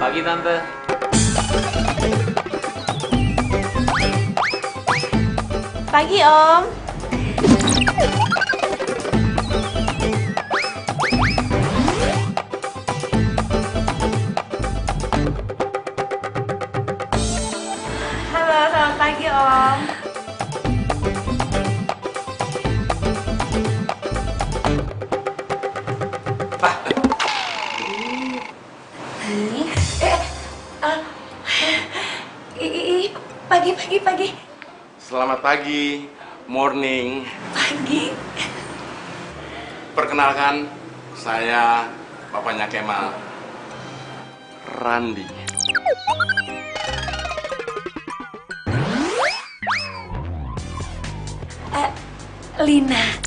Pagi, Tante. Pagi, Om. Halo, selamat pagi, Om. Ini, pagi. Selamat pagi, morning. Pagi. Perkenalkan, saya papanya Kemal, Randi. Lina.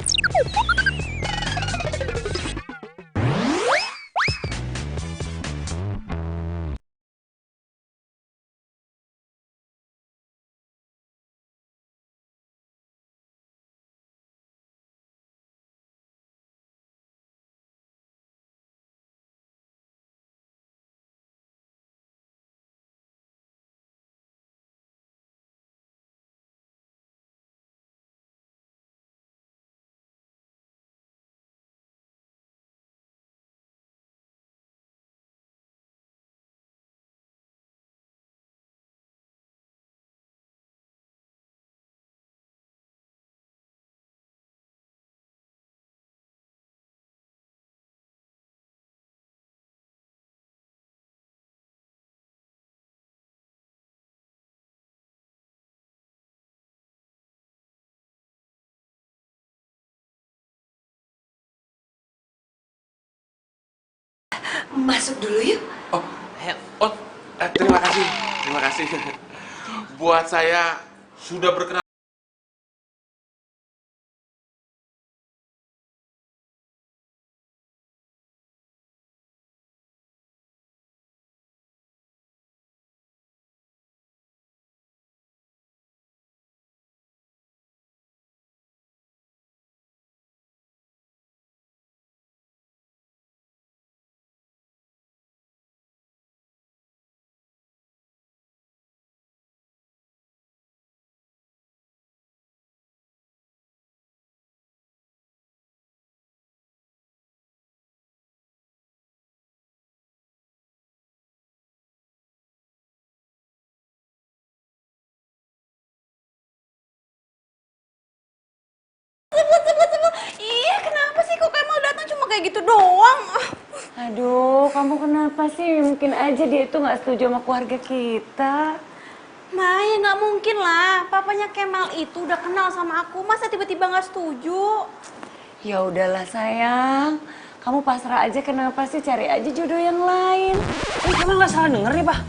Masuk dulu yuk. Oh, terima kasih, terima kasih. Buat saya sudah berkenan. Iya, kenapa sih kok Kemal datang cuma kayak gitu doang? Aduh, kamu kenapa sih? Mungkin aja dia itu nggak setuju sama keluarga kita. Maya, nggak mungkin lah. Papanya Kemal itu udah kenal sama aku. Masa tiba-tiba nggak setuju? Ya udahlah sayang, kamu pasrah aja. Kenapa sih? Cari aja jodoh yang lain. Ini Kemal nggak salah denger nih, Pak?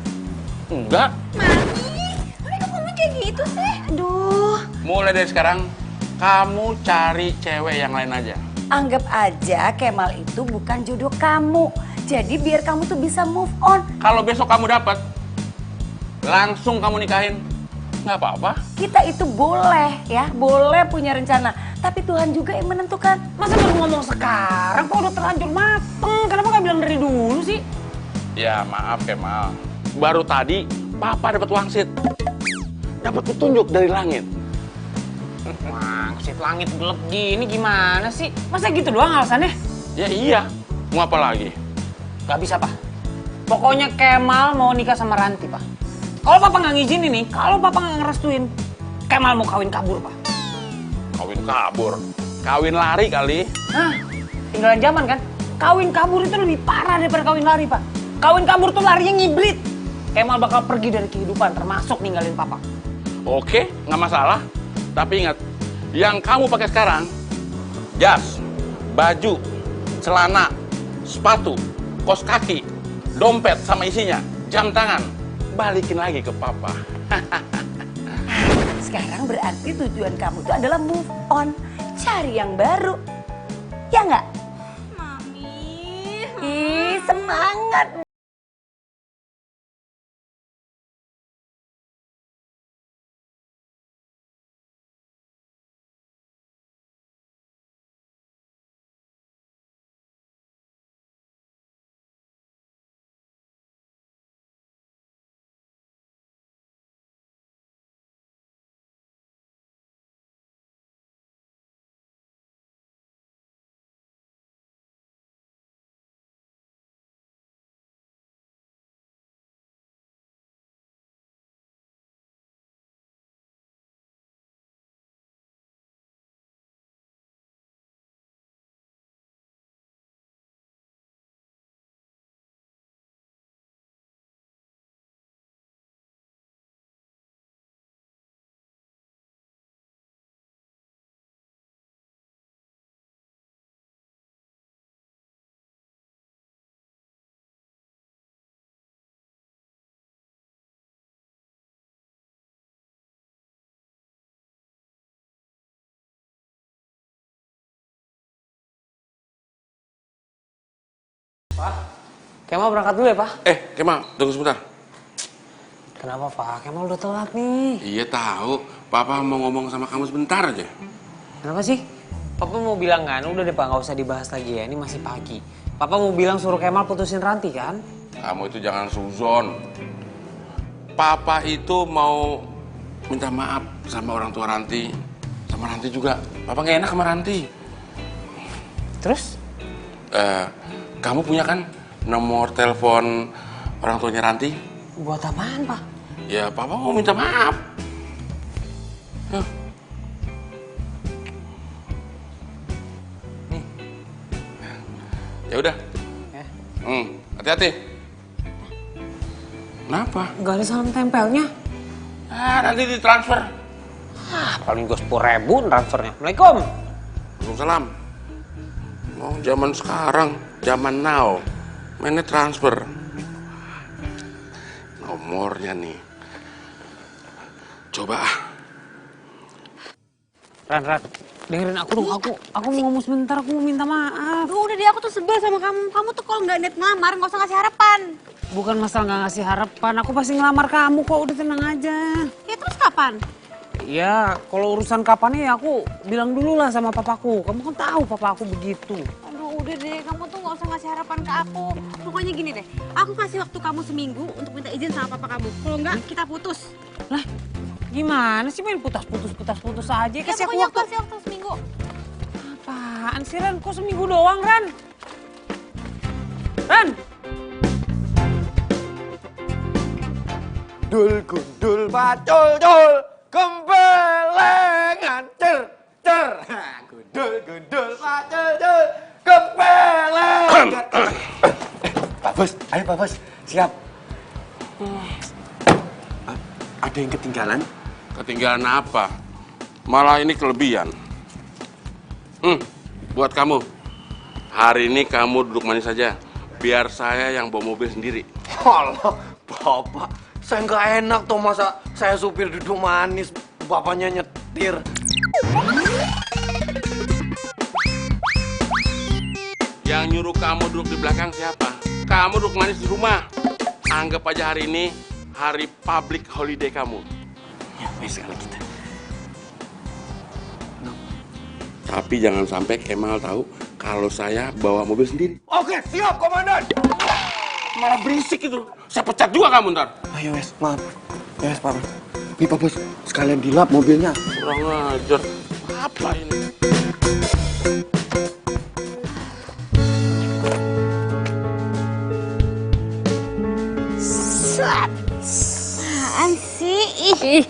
Enggak. Mami, kok kamu kayak gitu sih? Aduh, Mulai dari sekarang, kamu cari cewek yang lain aja. anggap aja Kemal itu bukan jodoh kamu. Jadi biar kamu tuh bisa move on. Kalau besok kamu dapat, langsung kamu nikahin. Nggak apa-apa. Kita itu boleh ya, boleh punya rencana. Tapi Tuhan juga yang menentukan. Masa baru ngomong sekarang? Kok udah terlanjur mateng? Kenapa nggak bilang dari dulu sih? Ya maaf Kemal, baru tadi Papa dapat wangsit. Dapat petunjuk dari langit. Wangsit langit gelap gini gimana sih? Masa gitu doang alasannya? Ya iya, mau apa lagi? Gak bisa, Pak. Pokoknya Kemal mau nikah sama Ranti, Pak. Kalau Papa nggak ngizinin nih, kalau Papa nggak ngerestuin, Kemal mau kawin kabur, Pak. Kawin kabur, kawin lari kali. Hah? Tinggalan zaman kan? Kawin kabur itu lebih parah daripada kawin lari, Pak. Kawin kabur tuh larinya ngibrit. Kemal bakal pergi dari kehidupan, termasuk ninggalin Papa. Oke, nggak masalah. Tapi ingat, yang kamu pakai sekarang, jas, baju, celana, sepatu, kos kaki, dompet sama isinya, jam tangan, balikin lagi ke Papa. Sekarang berarti tujuan kamu itu adalah move on. Cari yang baru. Ya nggak? Mami. Ih, semangat. Kemal berangkat dulu ya, Pak? Kemal, tunggu sebentar. Kenapa, Pak? Kemal udah telat nih. Iya tahu, Papa mau ngomong sama kamu sebentar aja. Kenapa sih? Papa mau bilang kan, udah deh Pak, nggak usah dibahas lagi ya, ini masih pagi. Papa mau bilang suruh Kemal putusin Ranti kan? Kamu itu jangan suzon. Papa itu mau minta maaf sama orang tua Ranti. Sama Ranti juga. Papa nggak enak sama Ranti. Terus? Kamu punya kan nomor telepon orang tuanya Ranti? Buat apaan, Pak? Ya, Papa mau minta maaf. Yuk. Nih. Ya udah. Ya. Hati-hati. Kenapa? Nggak ada salam tempelnya. Nanti ditransfer. Paling gue 10.000 transfernya. Assalamualaikum. Waalaikumsalam. Mau zaman sekarang, zaman now, mainnya transfer. Nomornya nih. Coba. Ran, dengerin aku dong. Aku mau ngomong sebentar, aku mau minta maaf. Aduh, udah deh, aku tuh sebel sama kamu. Kamu tuh kalau nggak niat ngelamar, nggak usah ngasih harapan. Bukan masalah nggak ngasih harapan, aku pasti ngelamar kamu kok, udah tenang aja. Ya terus kapan? Ya, kalau urusan kapannya ya aku bilang dulu lah sama papaku. Kamu kan tahu papa aku begitu. Aduh, udah deh, kamu tuh nggak usah ngasih harapan ke aku. Pokoknya gini deh, aku kasih waktu kamu seminggu untuk minta izin sama papa kamu. Kalau nggak, kita putus. Lah, gimana sih main putus aja? Ya, Kasih aku pokoknya waktu. kasih waktu seminggu. Apaan sih, Ran? Kok seminggu doang, Ran? Ran! Gundul gundul pacul cul kempelengan cer cer. Gundul gundul pacul cul kempelengan. Pak Bos, ayo Pak Bos, siap. Ada yang ketinggalan? Ketinggalan apa? Malah ini kelebihan. Buat kamu. Hari ini kamu duduk manis saja. Biar saya yang bawa mobil sendiri. Alah, Bapak, saya nggak enak tuh masa saya supir duduk manis, bapaknya nyetir. Yang nyuruh kamu duduk di belakang siapa? Kamu duduk manis di rumah. Anggap aja hari ini hari public holiday kamu. Ya, wes kalau kita. Tapi jangan sampai Kemal tahu kalau saya bawa mobil sendiri. Oke, siap komandan. Malah berisik itu. Saya pecat juga kamu ntar. Ayo wes, maaf. Wes Pak Bos. Nih Pak Bos, sekalian dilap mobilnya. Kurang ajar. Apa ini? Apaan sih? Ih,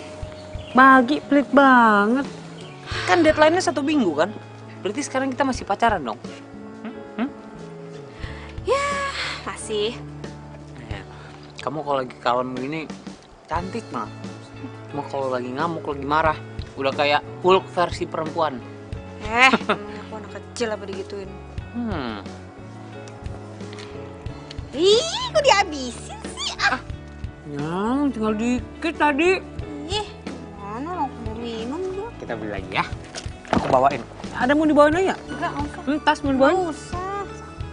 bagi pelit banget. Kan deadline-nya 1 minggu kan? Berarti sekarang kita masih pacaran dong? Ya, masih. Kamu kalau lagi kalem begini, cantik mah. Cuma kalau lagi ngamuk, lagi marah, udah kayak Hulk versi perempuan. Aku anak kecil apa digituin? Ih, kok dihabisin sih? Ya, tinggal dikit tadi. Ih, mana aku mau minum tuh? Kita beli lagi ya. Aku bawain. Ada mau dibawain aja? Enggak, nggak usah. Tas mau dibawain? Nggak usah.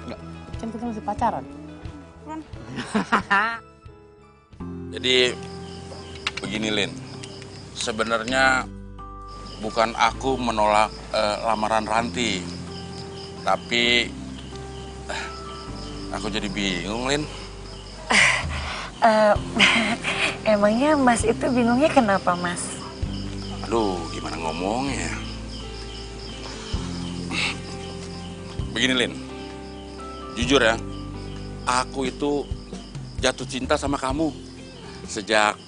Enggak. Kan kita masih pacaran. Ron. Jadi begini Lin. Sebenarnya bukan aku menolak lamaran Ranti. Tapi aku jadi bingung Lin. Emangnya Mas itu bingungnya kenapa, Mas? Aduh, gimana ngomongnya ya? Begini Lin, jujur ya, aku itu jatuh cinta sama kamu sejak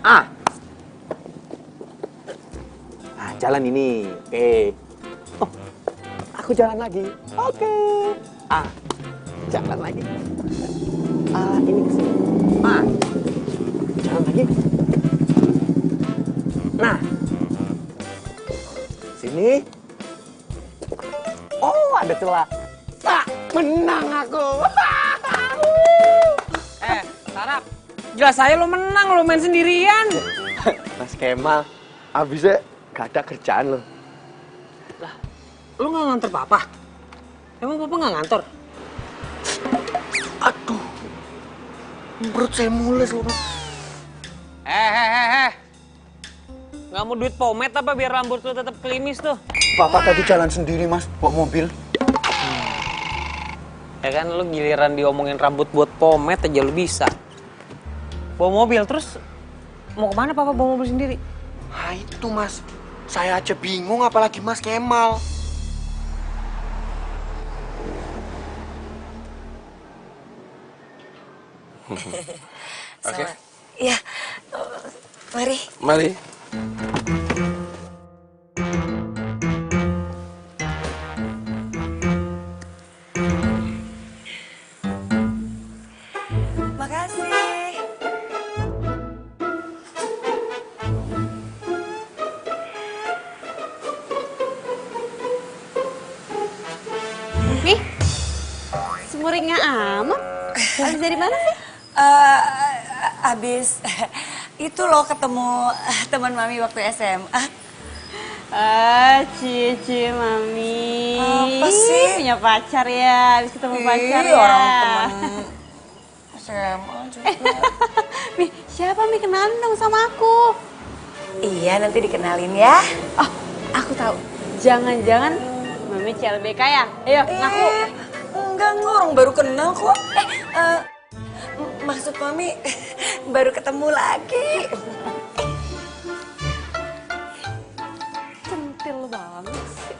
Ah. Nah, jalan ini. Oke. Oh, aku jalan lagi. Oke. Ah, jalan lagi. Ah, ini ke sini. Ah, jalan lagi. Nah, sini. Oh, ada celah. Ah, menang aku. Sarap. Jelas saya lo menang, lo main sendirian. Mas Kemal, abisnya gak ada kerjaan lo. Lah, lo nggak ngantor papa? Emang papa nggak ngantor? Aduh, perut saya mules lo. Nggak mau duit pomade apa biar rambut lo tetap klimis tuh? Papa tadi jalan sendiri mas, bawa mobil. Ya kan lo giliran diomongin rambut buat pomade aja lo bisa. Bawa mobil terus mau kemana papa bawa mobil sendiri? Nah itu mas, saya aja bingung apalagi mas Kemal. Oke. Ya, mari. Mari. Makasih. Nih, semuringnya amat. Habis dari mana sih? Abis itu loh ketemu teman mami waktu SMA. Cici mami. Apa sih? Punya pacar ya, habis ketemu pacar ya. Orang teman SMA juga. Mi, siapa Mi? Kenalin dong sama aku. Iya, nanti dikenalin ya. Oh, aku tahu. Jangan-jangan Mami CLBK ya? Ayo, ngaku. Enggak, orang baru kenal kok. Maksud mami baru ketemu lagi. Centil banget sih.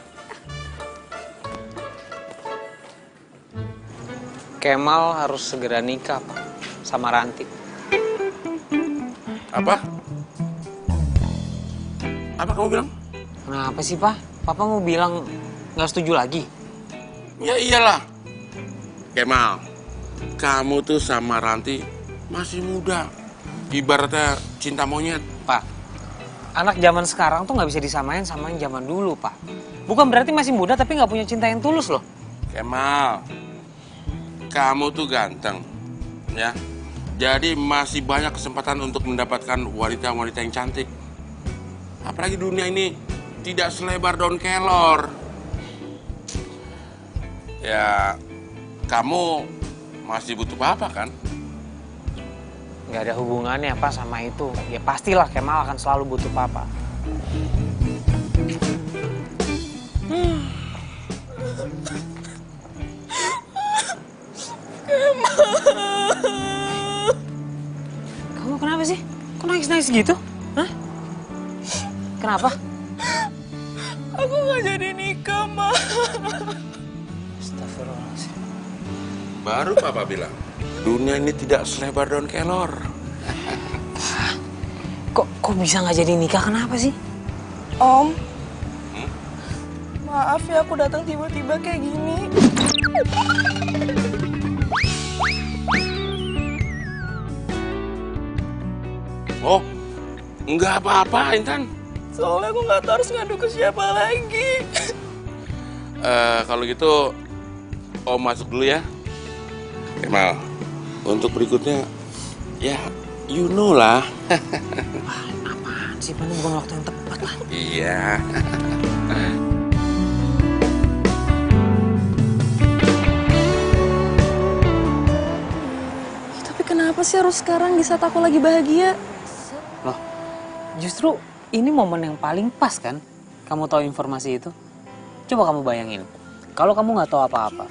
Kemal harus segera nikah Pak sama Ranti. Apa? Apa kamu bilang? Kenapa sih Pak? Papa mau bilang nggak setuju lagi? Ya iyalah. Kemal, kamu tuh sama Ranti masih muda. Ibaratnya cinta monyet. Pak, anak zaman sekarang tuh nggak bisa disamain sama yang zaman dulu Pak. Bukan berarti masih muda tapi nggak punya cinta yang tulus loh. Kemal, kamu tuh ganteng, ya. Jadi masih banyak kesempatan untuk mendapatkan wanita-wanita yang cantik. Apalagi dunia ini tidak selebar daun kelor. Ya, kamu masih butuh papa kan? Nggak ada hubungannya Pak sama itu. Ya pastilah Kemal akan selalu butuh Papa. Kamu kenapa sih? Kok nangis-nangis gitu? Hah? Kenapa? Aku nggak jadi nikah, Ma. Astagfirullahaladzim. Baru papa bilang, dunia ini tidak selebar daun kelor. Kok bisa nggak jadi nikah? Kenapa sih? Om, maaf ya aku datang tiba-tiba kayak gini. Oh, nggak apa-apa Intan. Soalnya aku nggak tahu harus ngadu ke siapa lagi. Kalau gitu, Om masuk dulu ya. Kemal, untuk berikutnya, ya you know lah. Apaan sih? Pan bukan waktu yang tepat lah. Iya. Tapi kenapa sih harus sekarang di saat aku lagi bahagia? Loh, justru ini momen yang paling pas kan? Kamu tahu informasi itu? Coba kamu bayangin, kalau kamu nggak tahu apa-apa,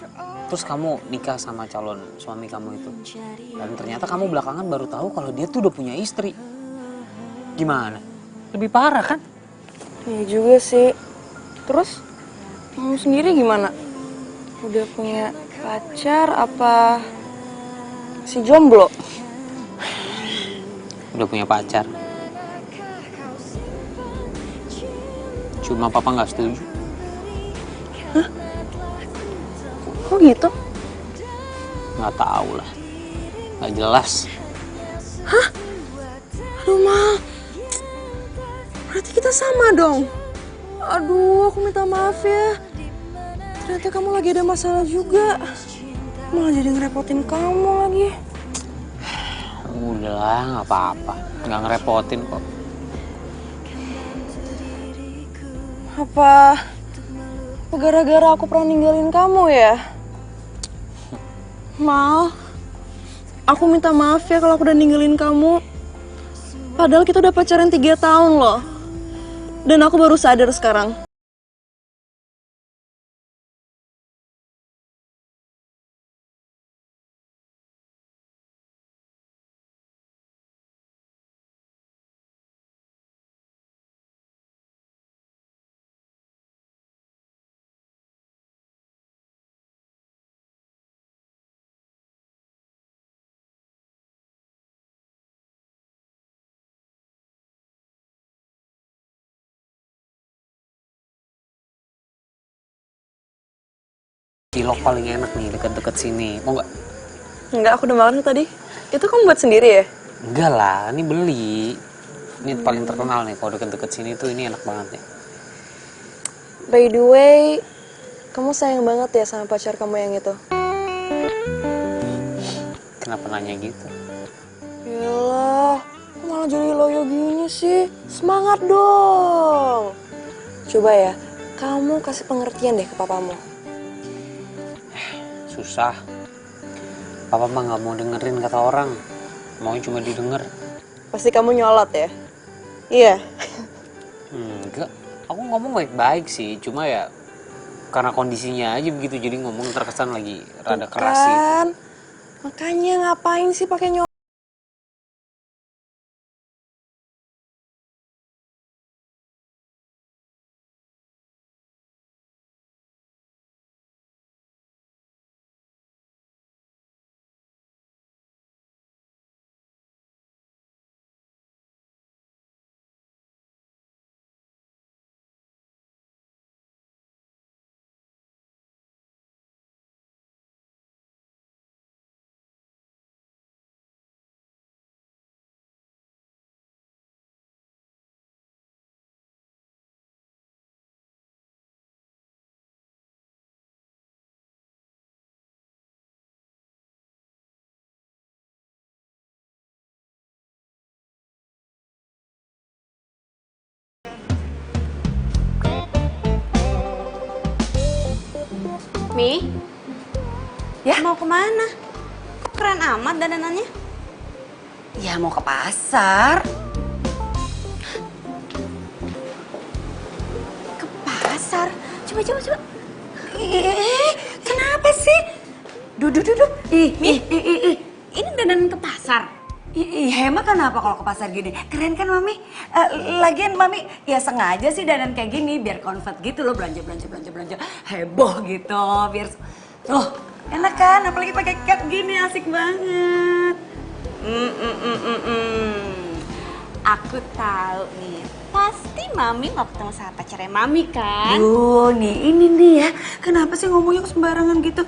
terus kamu nikah sama calon suami kamu itu, dan ternyata kamu belakangan baru tahu kalau dia tuh udah punya istri. Gimana? Lebih parah kan? Iya juga sih. Terus, kamu sendiri gimana? Udah punya pacar apa si jomblo? Udah punya pacar. Cuma papa nggak setuju. Kok gitu? Nggak tahu lah. Nggak jelas. Aduh, Ma. Berarti kita sama dong. Aduh, aku minta maaf ya. Ternyata kamu lagi ada masalah juga. Malah jadi ngerepotin kamu lagi. Udahlah, nggak apa-apa. Nggak ngerepotin kok. Apa gara-gara aku pernah ninggalin kamu ya? Mal, aku minta maaf ya kalau aku udah ninggalin kamu. Padahal kita udah pacaran 3 tahun loh. Dan aku baru sadar sekarang. Cilok paling enak nih deket-deket sini. Mau nggak? Enggak, aku udah makan tadi. Itu kamu buat sendiri ya? Enggak lah, ini beli. Ini paling terkenal nih, kalau deket-deket sini tuh ini enak banget nih. By the way, kamu sayang banget ya sama pacar kamu yang itu? Kenapa nanya gitu? Yalah, kok malah jadi loyo gini sih? Semangat dong! Coba ya, kamu kasih pengertian deh ke papamu. Susah. Papa mah nggak mau dengerin kata orang. Maunya cuma didengar. Pasti kamu nyolot ya? Iya. Enggak. Aku ngomong baik-baik sih. Cuma ya karena kondisinya aja begitu. Jadi ngomong terkesan lagi rada keras gitu. Kan? Makanya ngapain sih pakai nyolot? Mi, Ya? mau kemana? Kok keren amat dandanannya? Ya mau ke pasar. Ke pasar? Coba. Kenapa sih? Duduk. Mi, ini dandanan ke pasar. Hemat kenapa kalau ke pasar gini? Keren kan Mami? Lagian Mami ya sengaja sih dandan kayak gini biar convert gitu loh, belanja heboh gitu biar tuh enak kan, apalagi pakai cat gini asik banget. Aku tahu nih, pasti Mami mau ketemu sama pacarnya Mami kan? Duh, ini nih ya. Kenapa sih ngomongnya sembarangan gitu?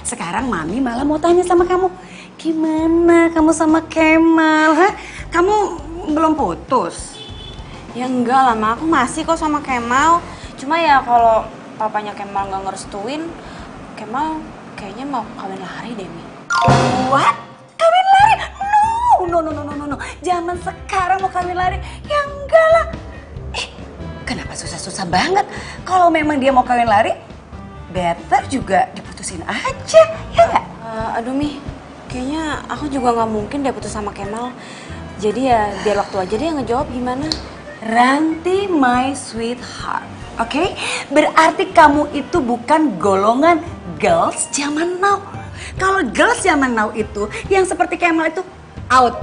Sekarang Mami malah mau tanya sama kamu. Gimana kamu sama Kemal, ha? Kamu belum putus? Ya enggak lah, Ma. Aku masih kok sama Kemal. Cuma ya kalau papanya Kemal nggak ngerestuin, Kemal kayaknya mau kawin lari deh, Mi. What? Kawin lari? No. Zaman sekarang mau kawin lari? Ya enggak lah. Kenapa susah-susah banget? Kalau memang dia mau kawin lari, better juga diputusin aja, ya nggak? Aduh, Mi. Kayaknya aku juga nggak mungkin deh putus sama Kemal. Jadi ya biar waktu aja dia ngejawab gimana. Ranti my sweetheart, oke? Berarti kamu itu bukan golongan girls zaman now. Kalau girls zaman now itu, yang seperti Kemal itu out.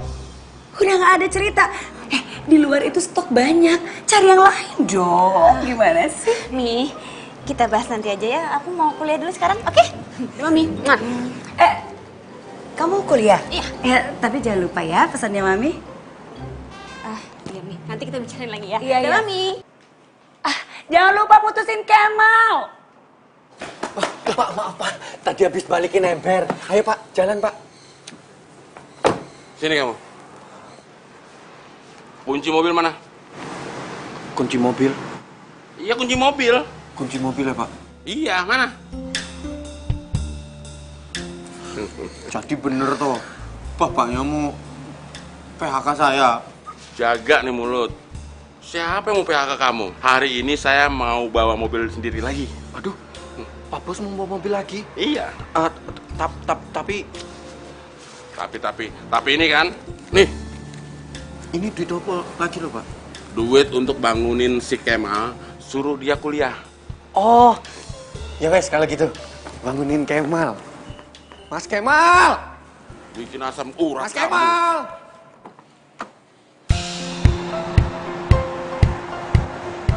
Udah nggak ada cerita. Di luar itu stok banyak. Cari yang lain dong. Gimana sih? Mi, kita bahas nanti aja ya. Aku mau kuliah dulu sekarang, oke? Mami. Nah. Kamu kuliah? Iya. Tapi jangan lupa ya pesannya Mami. Iya, Mi. Nanti kita bicarain lagi ya. Iya. Mami. Jangan lupa putusin Kemal. Pak, maaf Pak. Tadi habis balikin ember. Ayo Pak, jalan Pak. Sini kamu. Kunci mobil mana? Kunci mobil. Iya, kunci mobil. Kunci mobil ya Pak. Iya, mana? Jadi bener toh. Bapaknya mau PHK saya. Jaga nih mulut. Siapa yang mau PHK kamu? Hari ini saya mau bawa mobil sendiri lagi. Aduh, Pak Bos mau bawa mobil lagi? Iya. Tapi Tapi ini kan, nih, ini duit apa lagi loh Pak? duit untuk bangunin si Kemal, suruh dia kuliah. Oh, ya wes kalau gitu. Bangunin Kemal. Mas Kemal! Bikin asam urat Mas Kemal!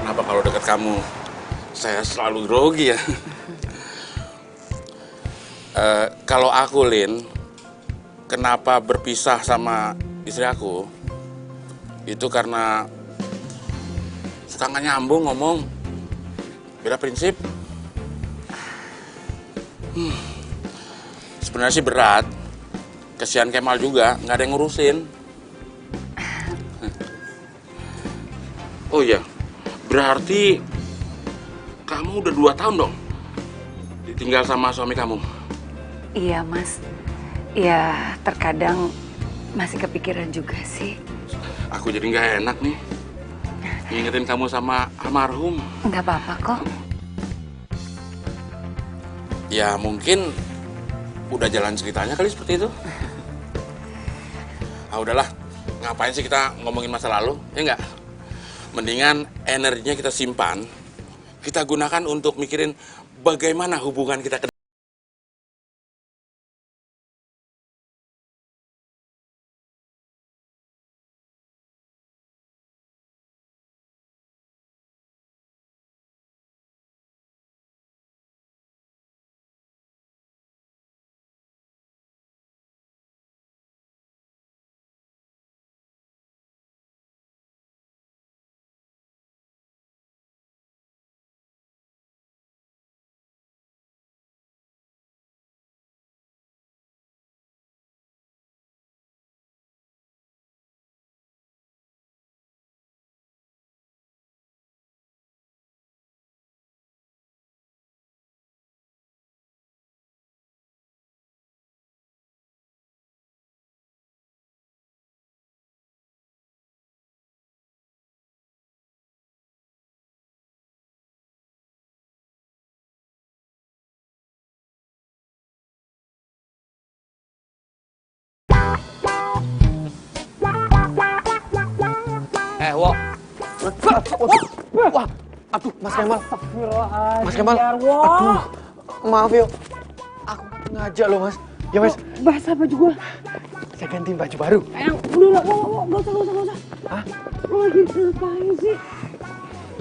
Kenapa kalau dekat kamu, saya selalu grogi ya? Kalau aku, Lin, kenapa berpisah sama istri aku? Itu karena suka nggak nyambung ngomong. Beda prinsip. Sebenarnya sih berat. Kesian Kemal juga, nggak ada yang ngurusin. Oh iya, berarti kamu udah 2 tahun dong ditinggal sama suami kamu? Iya Mas. Ya terkadang masih kepikiran juga sih. Aku jadi nggak enak nih ngingetin kamu sama almarhum. Nggak apa-apa kok. Ya mungkin udah jalan ceritanya kali seperti itu. Ah udahlah, ngapain sih kita ngomongin masa lalu, ya nggak? Mendingan energinya kita simpan, kita gunakan untuk mikirin bagaimana hubungan kita ke. Wo. Wah, aduh Mas Kemal. Mas Kemal, aduh, maaf yo. Aku ngajak loh Mas. Ya Mas. Bahas apa juga? Saya ganti baju baru. Udah lah, gak usah. Hah? Lu lagi ngapain sih?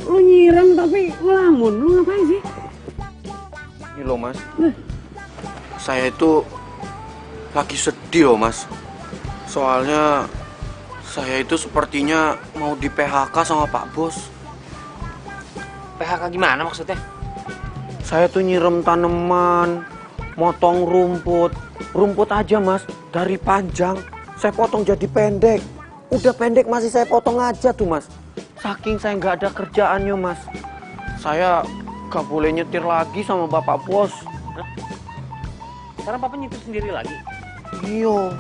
Lu nyiram tapi ngelamun, lu ngapain sih? Ini loh Mas. Saya itu lagi sedih loh Mas. Soalnya saya itu sepertinya mau di PHK sama Pak Bos. PHK gimana maksudnya? Saya tuh nyirem tanaman, motong rumput. Rumput aja Mas, dari panjang saya potong jadi pendek. Udah pendek masih saya potong aja tuh Mas. Saking saya nggak ada kerjaannya Mas. Saya gak boleh nyetir lagi sama Bapak Bos. Hah? Sekarang papa nyetir sendiri lagi? Iya.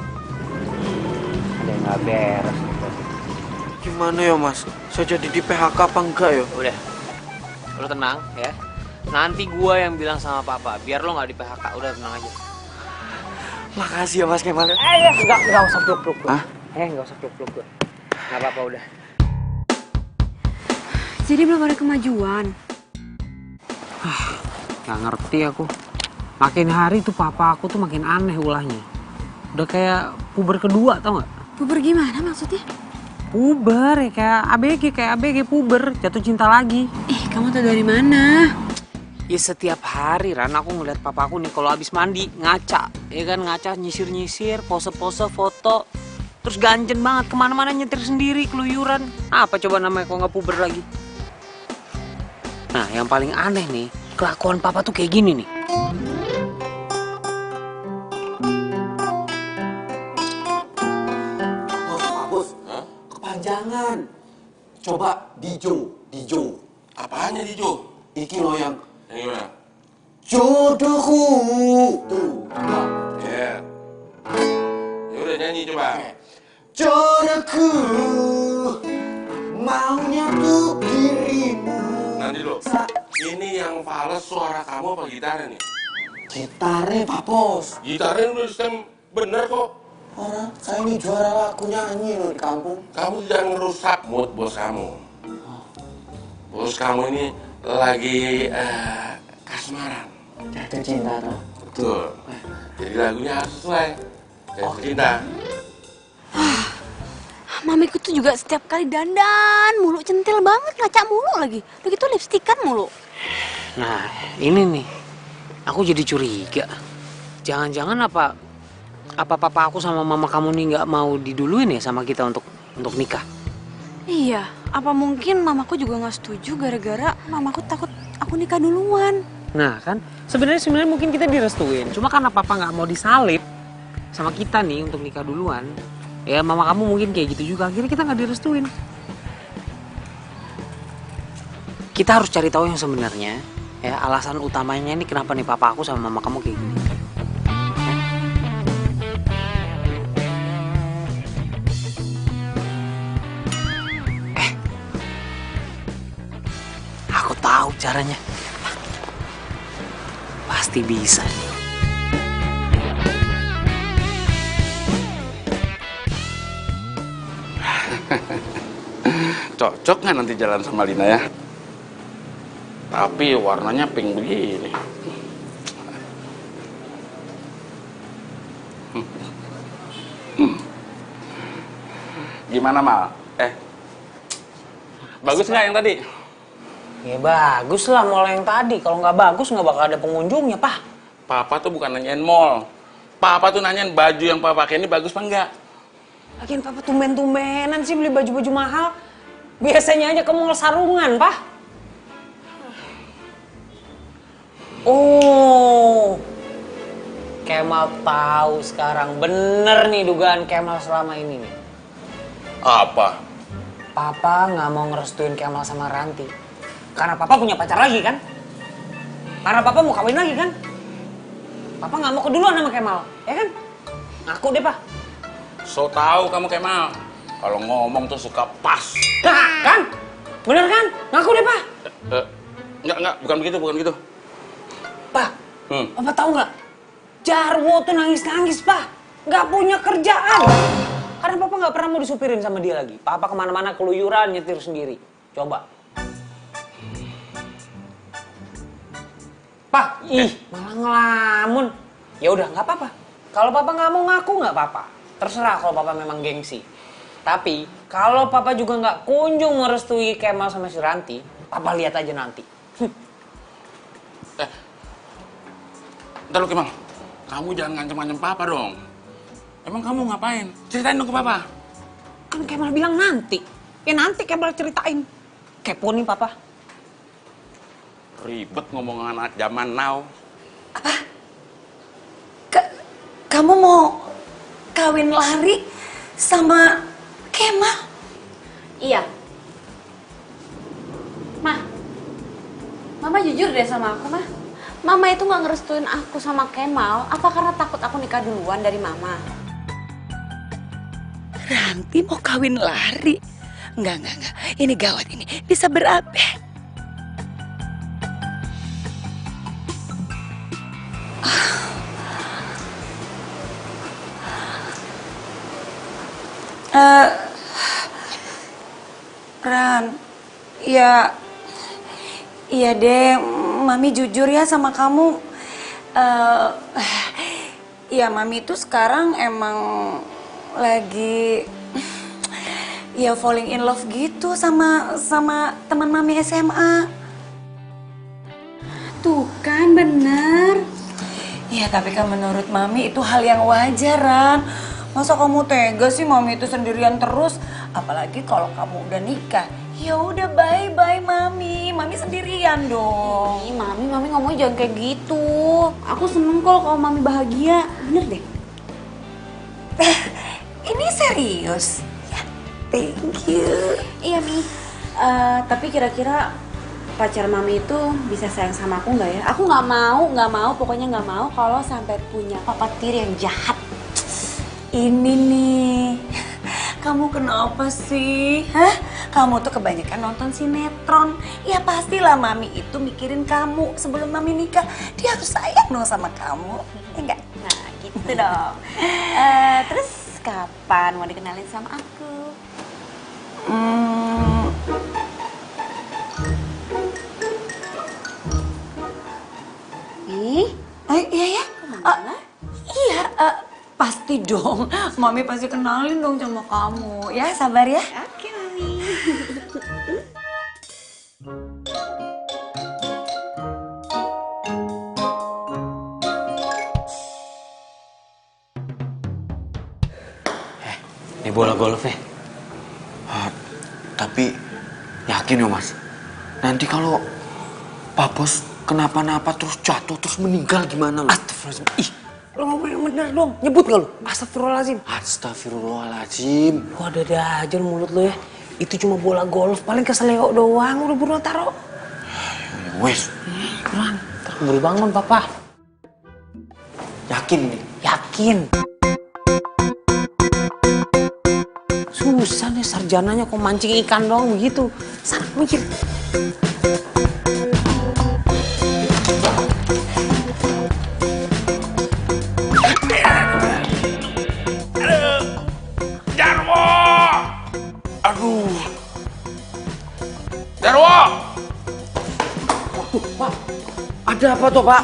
Ada yang nggak beres. Gimana ya Mas? Saya jadi di PHK apa enggak ya? Udah, lo tenang ya. Nanti gua yang bilang sama papa, biar lo nggak di PHK. Udah tenang aja. Makasih ya Mas Kemal. Nggak usah peluk-peluk gue. Hah? Nggak usah peluk-peluk gue. Nggak apa-apa udah. Jadi belum ada kemajuan. Nggak ngerti aku. Makin hari tuh papa aku tuh makin aneh ulahnya. Udah kayak puber kedua, tau nggak? Puber gimana maksudnya? Puber ya, kayak ABG puber, jatuh cinta lagi. Kamu tahu dari mana? Ya setiap hari Ran aku ngeliat papa aku nih kalau habis mandi ngaca, ya kan ngaca nyisir-nyisir, pose-pose foto, terus ganjen banget kemana-mana nyetir sendiri keluyuran. Apa coba namanya kalau nggak puber lagi? Nah, yang paling aneh nih, kelakuan papa tuh kayak gini nih. Bos, kepanjangan. Coba Dijo. Apanya Dijo? Iki lo yang Yang gimana? jodohku. Tuh, coba. Ya. Ya udah nyanyi coba. Jodohku, maunya tuh dirimu. Nanti dulu. Ini yang fals suara kamu apa gitarnya nih? Gitarnya Pak Bos. Gitarnya udah sistem bener kok. Orang saya ini juara lagu nyanyi loh di kampung. Kamu jangan ngerusak mood bos kamu. Bos kamu ini lagi kasmaran. Jatuh cinta tuh. Betul. Jadi lagunya harus sesuai. Jatuh cinta. Mamiku tuh juga setiap kali dandan mulu, centil banget, ngaca mulu lagi. Udah gitu lipstikan mulu. Nah, ini nih. Aku jadi curiga. Jangan-jangan apa papa aku sama mama kamu nih nggak mau diduluin ya sama kita untuk nikah? Iya, apa mungkin mamaku juga nggak setuju gara-gara mamaku takut aku nikah duluan. Nah kan, sebenarnya mungkin kita direstuin. Cuma karena papa nggak mau disalib sama kita nih untuk nikah duluan, ya mama kamu mungkin kayak gitu juga. Akhirnya kita nggak direstuin. Kita harus cari tahu yang sebenarnya. Ya, alasan utamanya ini kenapa nih papa aku sama mama kamu kayak gini. Aku tahu caranya. Pasti bisa nih. Cocok nggak nanti jalan sama Lina ya? Tapi warnanya pink begini. Gimana Mal? Bagus nggak yang tadi? Ya bagus lah mall yang tadi. Kalau nggak bagus nggak bakal ada pengunjungnya, Pak. Papa tuh bukan nanyain mall. Papa tuh nanyain baju yang Papa pakai ini bagus apa enggak? Lagian Papa tumben-tumbenan sih beli baju-baju mahal. Biasanya aja ke mall sarungan, Pak. Oh, Kemal tahu sekarang. Bener nih dugaan Kemal selama ini nih. Apa? Papa nggak mau ngerestuin Kemal sama Ranti. Karena Papa punya pacar lagi kan? Karena Papa mau kawin lagi kan? Papa nggak mau keduluan sama Kemal, ya kan? Ngaku deh, Pak. So tahu kamu Kemal. Kalau ngomong tuh suka pas. Nah, kan? Bener kan? Ngaku deh, Pak. Enggak, bukan begitu. Pak, Papa tahu nggak? Jarwo tuh nangis-nangis, Pak. Nggak punya kerjaan. Karena Papa nggak pernah mau disupirin sama dia lagi. Papa kemana-mana keluyuran nyetir sendiri. Coba. Pak, malah ngelamun. Ya udah, nggak apa-apa. Kalau Papa nggak mau ngaku nggak apa-apa. Terserah kalau Papa memang gengsi. Tapi kalau Papa juga nggak kunjung merestui Kemal sama si Ranti, Papa lihat aja nanti. Ntar lu Kemal, kamu jangan ngancem-ngancem Papa dong. Emang kamu ngapain? Ceritain dong ke Papa. Kan Kemal bilang nanti. Ya nanti Kemal ceritain. Kepo nih Papa. Ribet ngomong anak zaman now. Kamu mau kawin lari sama Kemal? Iya. Mama jujur deh sama aku, Ma. Mama itu nggak ngerestuin aku sama Kemal, apa karena takut aku nikah duluan dari Mama? Ranti mau kawin lari? Enggak. Ini gawat ini. Bisa berabe. Ran, iya deh, Mami jujur ya sama kamu. Ya Mami itu sekarang emang lagi ya falling in love gitu sama teman Mami SMA. Tuh kan bener. Ya tapi kan menurut Mami itu hal yang wajar, Ran. Masa kamu tega sih Mami itu sendirian terus? Apalagi kalau kamu udah nikah. Ya udah bye-bye Mami. Mami sendirian dong. Ih, Mami ngomongnya jangan kayak gitu. Aku seneng kalau Mami bahagia. Bener deh. Ini serius? Ya, thank you. Iya, Mi. Tapi kira-kira pacar Mami itu bisa sayang sama aku nggak ya? Aku nggak mau, pokoknya nggak mau kalau sampai punya papa tiri yang jahat. Ini nih, kamu kenapa sih? Hah? Kamu tuh kebanyakan nonton sinetron. Ya pastilah Mami itu mikirin kamu sebelum Mami nikah. Dia harus sayang dong sama kamu. Ya enggak? Nah, gitu dong. Terus kapan mau dikenalin sama aku? Ih, Iya ya? Iya, pasti dong. Mami pasti kenalin dong sama kamu. Ya, sabar ya. oke Mami. Ini bola golf ya. Tapi yakin ya Mas, nanti kalau Pak Bos kenapa-napa terus jatuh terus meninggal gimana lo? Astagfirullahaladzim. Ih, lo ngomongin bener dong. Nyebut gak lo? Astagfirullahaladzim. Astagfirullahaladzim. Lo ada aja mulut lo ya. Itu cuma bola golf, paling keseleo doang. Udah buruan taro. Wes, Kurang, terburu bangun papa. yakin nih? Yakin. Susah nih sarjananya kok mancing ikan doang begitu. Sana mikir. Jarwo! Aduh. Jarwo! Pak, ada apa tuh Pak?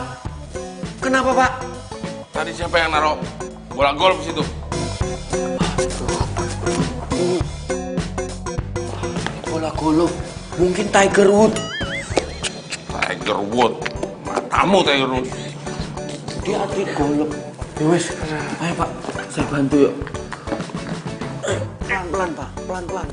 Kenapa Pak? Tadi siapa yang naruh bola golf di situ? Bola golf, mungkin Tiger Woods. Tiger Woods. Matamu Tiger Woods. Dia atlet golf. Ya wes, ayo Pak, saya bantu yuk. Pelan-pelan Pak, pelan-pelan.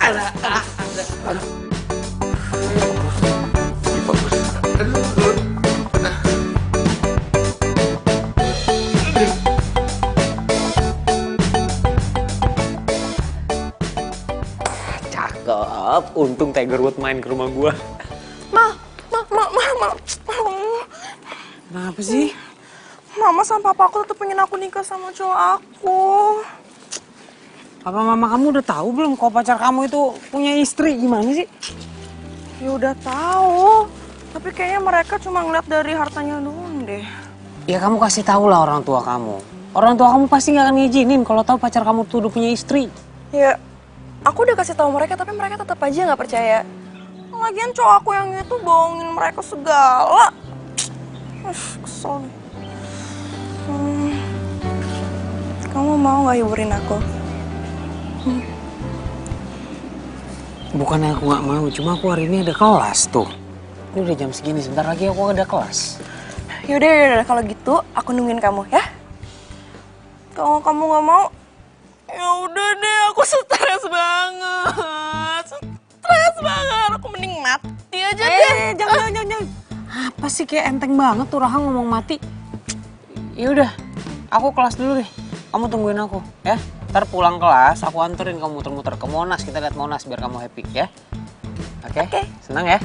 Cakep. Untung Tiger Woods main ke rumah gua. Ma. Kenapa sih? Mama sama papa aku tetap pengen aku nikah sama cowok aku. Papa mama kamu udah tahu belum kalau pacar kamu itu punya istri? Gimana sih? Ya udah tahu, tapi kayaknya mereka cuma ngeliat dari hartanya doang deh. Ya kamu kasih tahu lah orang tua kamu. Orang tua kamu pasti nggak akan ngizinin kalau tahu pacar kamu tuh udah punya istri. Ya, aku udah kasih tahu mereka, tapi mereka tetap aja nggak percaya. Lagian cowok aku yang itu bohongin mereka segala. Kesel nih. Kamu mau nggak hiburin aku? Bukannya aku nggak mau, cuma aku hari ini ada kelas tuh. Ini udah jam segini, sebentar lagi aku ada kelas. Yaudah, kalau gitu aku nungguin kamu ya. Kalau kamu nggak mau, ya udah deh, aku stres banget. Stres banget, aku mending mati aja deh. Jangan. Apa sih kayak enteng banget tuh Rahang ngomong mati. Ya udah, aku kelas dulu deh. Kamu tungguin aku, ya. Ntar pulang kelas, aku anterin kamu muter-muter ke Monas. Kita lihat Monas biar kamu happy, ya. Oke? Senang ya?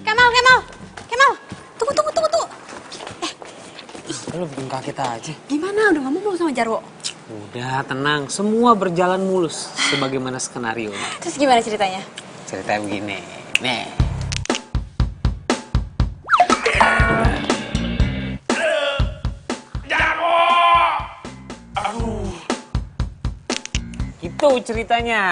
Kemal. Tunggu. Lu bikin kaget aja. Gimana? Udah ngomong belum sama Jarwo? Udah, tenang. Semua berjalan mulus sebagaimana skenario. Terus gimana ceritanya? Ceritanya begini. Nih. Jarwo! Aduh. Itu ceritanya.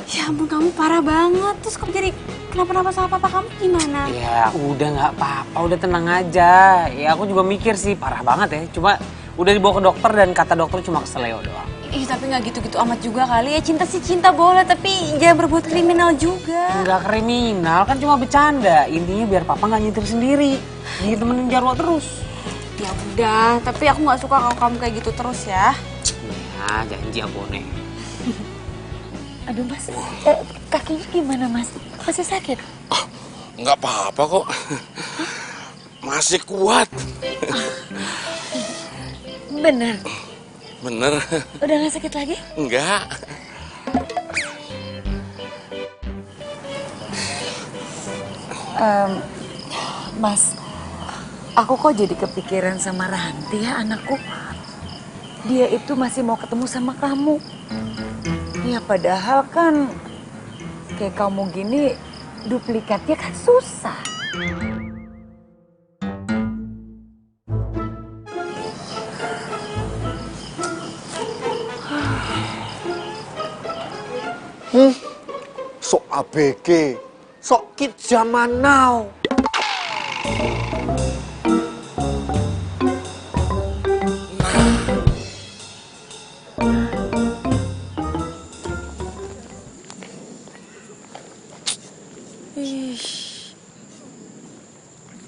Ya ampun, kamu parah banget. Terus kamu jadi kenapa-napa sama papa kamu gimana? Ya udah nggak apa-apa, udah tenang aja. Ya aku juga mikir sih parah banget ya. Cuma udah dibawa ke dokter dan kata dokter cuma keseleo doang. Ih, tapi nggak gitu-gitu amat juga kali ya. Cinta sih cinta boleh, tapi jangan berbuat kriminal juga. Nggak kriminal, kan cuma bercanda. Intinya biar papa nggak nyetir sendiri. Jadi temenin Jarwo terus. Ya udah, tapi aku nggak suka kalau kamu kayak gitu terus ya. Ya, janji abone. Aduh Mas, kakinya gimana Mas? Masih sakit? Nggak apa-apa kok. Masih kuat. Bener? Bener. Udah gak sakit lagi? Enggak. Mas, aku kok jadi kepikiran sama Ranti ya anakku. Dia itu masih mau ketemu sama kamu. Ya padahal kan kayak kamu gini duplikatnya kan susah. Sok ABG, sok kid zaman now.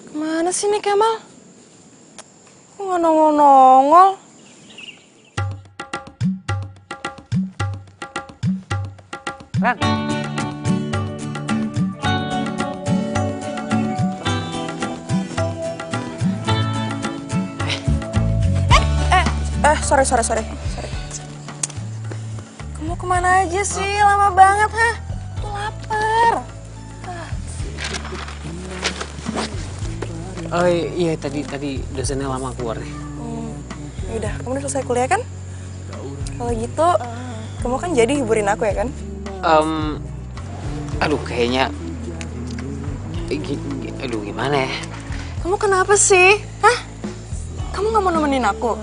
Kemana sih nih Kemal? Kok nggak nongol-nongol? Ran, Sorry. Kamu kemana aja sih? Lama banget, hah? Tuh lapar. oh iya tadi dosennya lama keluar nih. Yaudah, kamu udah selesai kuliah kan? Kalau gitu, kamu kan jadi hiburin aku ya kan? Aduh kayaknya, aduh gimana ya? Kamu kenapa sih? Hah? Kamu gak mau nemenin aku?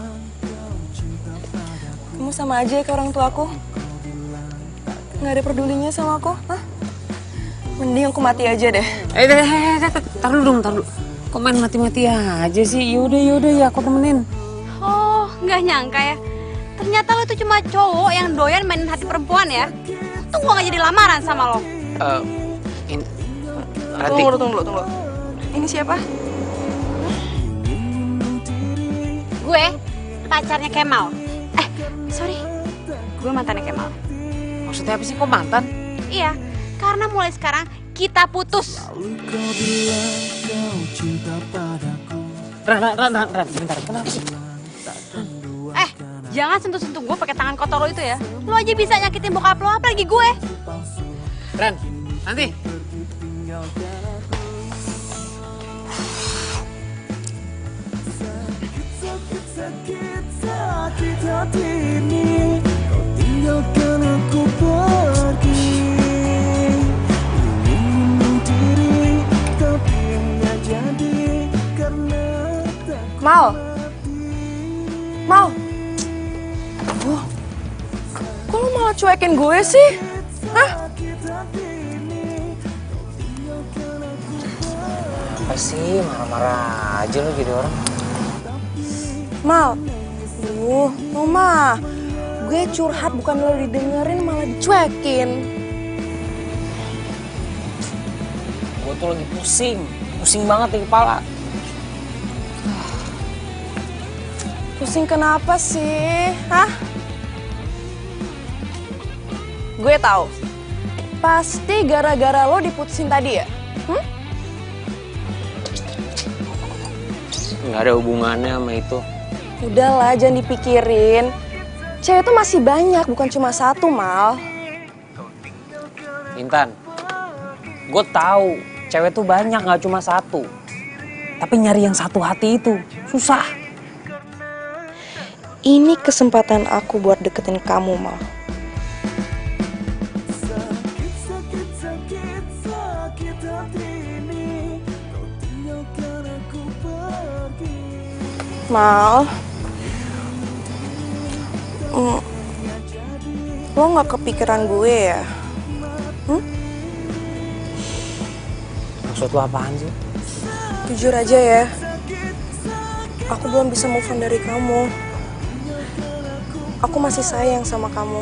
Kamu sama aja kayak orang tua aku. Gak ada pedulinya sama aku, hah? Mending aku mati aja deh. Tar dulu. Kok main mati-mati aja sih? Yaudah ya aku temenin. Oh, nggak nyangka ya. Ternyata lo itu cuma cowok yang doyan mainin hati perempuan ya. Tuh gua nggak jadi lamaran sama lo. Ranti. Tunggu. Ini siapa? Gue pacarnya Kemal. Sorry. Gue mantannya Kemal. Maksudnya apa sih kok mantan? Iya, karena mulai sekarang kita putus. Ran, bentar, kenapa sih? Jangan sentuh-sentuh gue pakai tangan kotor lo itu ya. Lo aja bisa nyakitin bokap lo, apalagi gue. Ran, nanti. Mal. Aduh. Kok lo malah cuekin gue sih? Hah? Apa sih marah-marah aja lo jadi orang? Mal. Lo mah. Gue curhat bukan lo didengerin malah dicuekin. Gue tuh lagi pusing banget di kepala. Pusing kenapa sih? Hah? Gue tahu. Pasti gara-gara lo diputusin tadi ya? Nggak ada hubungannya sama itu. Udahlah, jangan dipikirin. Cewek tuh masih banyak, bukan cuma satu, Mal. Intan, gue tahu cewek tuh banyak, nggak cuma satu. Tapi nyari yang satu hati itu susah. Ini kesempatan aku buat deketin kamu, Mal. Mal, lo gak kepikiran gue ya? Maksud lo apaan sih? Jujur aja ya, aku belum bisa move on dari kamu. Aku masih sayang sama kamu.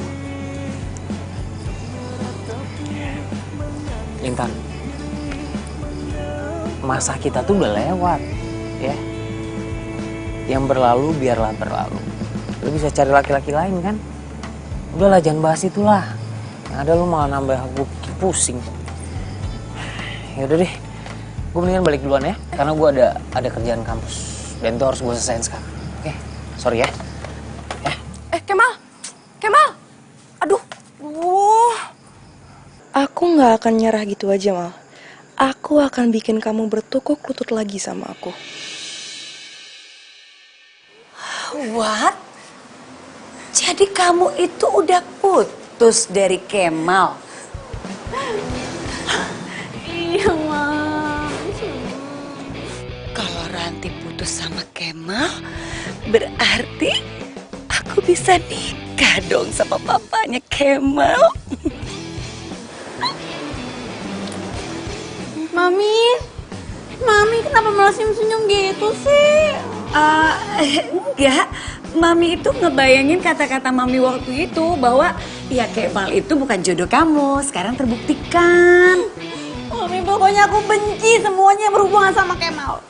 Intan, masa kita tuh udah lewat, ya. Yang berlalu biarlah berlalu. Lu bisa cari laki-laki lain kan? Udahlah jangan bahas itulah. Yang ada lu malah nambah gue pusing. Ya udah deh, gue mendingan balik duluan ya, karena gue ada kerjaan kampus dan itu harus gue selesaiin sekarang. Oke, sorry ya. Kemal, aduh, aku nggak akan nyerah gitu aja Mal. Aku akan bikin kamu bertukuk lutut lagi sama aku. What? Jadi kamu itu udah putus dari Kemal? Iya, Mam. Kalau Ranti putus sama Kemal, berarti aku bisa nikah dong sama papanya Kemal. Mami kenapa malah senyum-senyum gitu sih? Enggak, Mami itu ngebayangin kata-kata Mami waktu itu bahwa ya Kemal itu bukan jodoh kamu, sekarang terbuktikan. Mami, pokoknya aku benci semuanya yang berhubungan sama Kemal.